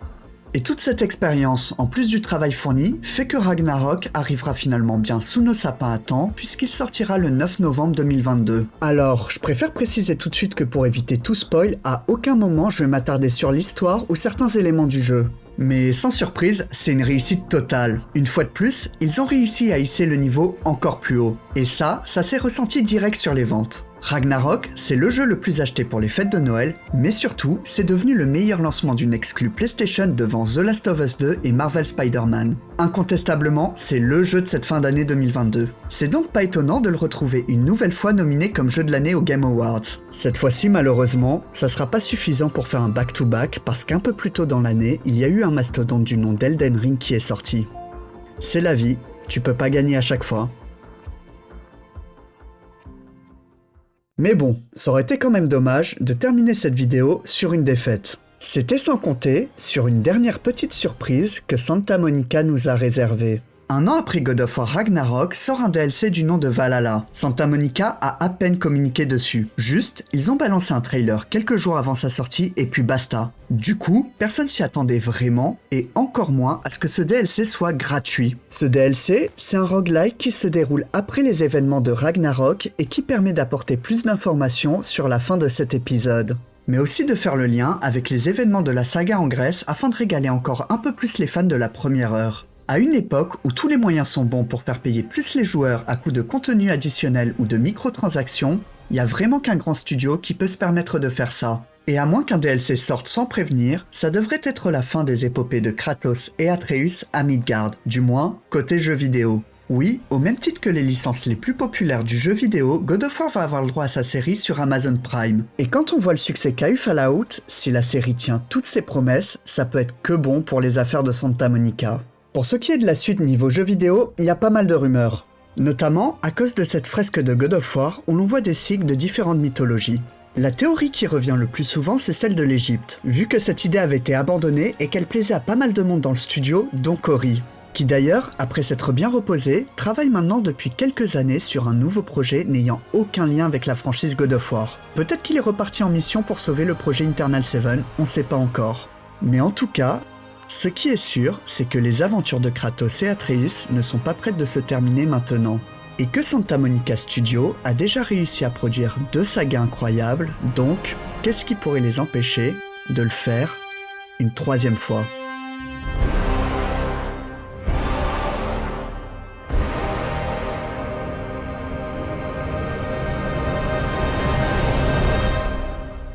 Et toute cette expérience, en plus du travail fourni, fait que Ragnarok arrivera finalement bien sous nos sapins à temps, puisqu'il sortira le 9 novembre 2022. Alors, je préfère préciser tout de suite que pour éviter tout spoil, à aucun moment je vais m'attarder sur l'histoire ou certains éléments du jeu. Mais sans surprise, c'est une réussite totale. Une fois de plus, ils ont réussi à hisser le niveau encore plus haut. Et ça s'est ressenti direct sur les ventes. Ragnarok, c'est le jeu le plus acheté pour les fêtes de Noël, mais surtout, c'est devenu le meilleur lancement d'une exclue PlayStation devant The Last of Us 2 et Marvel Spider-Man. Incontestablement, c'est le jeu de cette fin d'année 2022. C'est donc pas étonnant de le retrouver une nouvelle fois nominé comme jeu de l'année aux Game Awards. Cette fois-ci, malheureusement, ça sera pas suffisant pour faire un back-to-back parce qu'un peu plus tôt dans l'année, il y a eu un mastodonte du nom d'Elden Ring qui est sorti. C'est la vie, tu peux pas gagner à chaque fois. Mais bon, ça aurait été quand même dommage de terminer cette vidéo sur une défaite. C'était sans compter sur une dernière petite surprise que Santa Monica nous a réservée. Un an après God of War Ragnarok sort un DLC du nom de Valhalla. Santa Monica a à peine communiqué dessus. Juste, ils ont balancé un trailer quelques jours avant sa sortie et puis basta. Du coup, personne s'y attendait vraiment, et encore moins à ce que ce DLC soit gratuit. Ce DLC, c'est un roguelike qui se déroule après les événements de Ragnarok et qui permet d'apporter plus d'informations sur la fin de cet épisode. Mais aussi de faire le lien avec les événements de la saga en Grèce afin de régaler encore un peu plus les fans de la première heure. À une époque où tous les moyens sont bons pour faire payer plus les joueurs à coup de contenu additionnel ou de microtransactions, il y a vraiment qu'un grand studio qui peut se permettre de faire ça. Et à moins qu'un DLC sorte sans prévenir, ça devrait être la fin des épopées de Kratos et Atreus à Midgard, du moins côté jeu vidéo. Oui, au même titre que les licences les plus populaires du jeu vidéo, God of War va avoir le droit à sa série sur Amazon Prime. Et quand on voit le succès qu'a eu Fallout, si la série tient toutes ses promesses, ça peut être que bon pour les affaires de Santa Monica. Pour ce qui est de la suite niveau jeu vidéo, il y a pas mal de rumeurs. Notamment à cause de cette fresque de God of War où l'on voit des cycles de différentes mythologies. La théorie qui revient le plus souvent, c'est celle de l'Égypte, vu que cette idée avait été abandonnée et qu'elle plaisait à pas mal de monde dans le studio, dont Cory, qui d'ailleurs, après s'être bien reposé, travaille maintenant depuis quelques années sur un nouveau projet n'ayant aucun lien avec la franchise God of War. Peut-être qu'il est reparti en mission pour sauver le projet Internal 7, on sait pas encore. Mais en tout cas, ce qui est sûr, c'est que les aventures de Kratos et Atreus ne sont pas prêtes de se terminer maintenant. Et que Santa Monica Studio a déjà réussi à produire 2 sagas incroyables, donc qu'est-ce qui pourrait les empêcher de le faire une 3e fois ?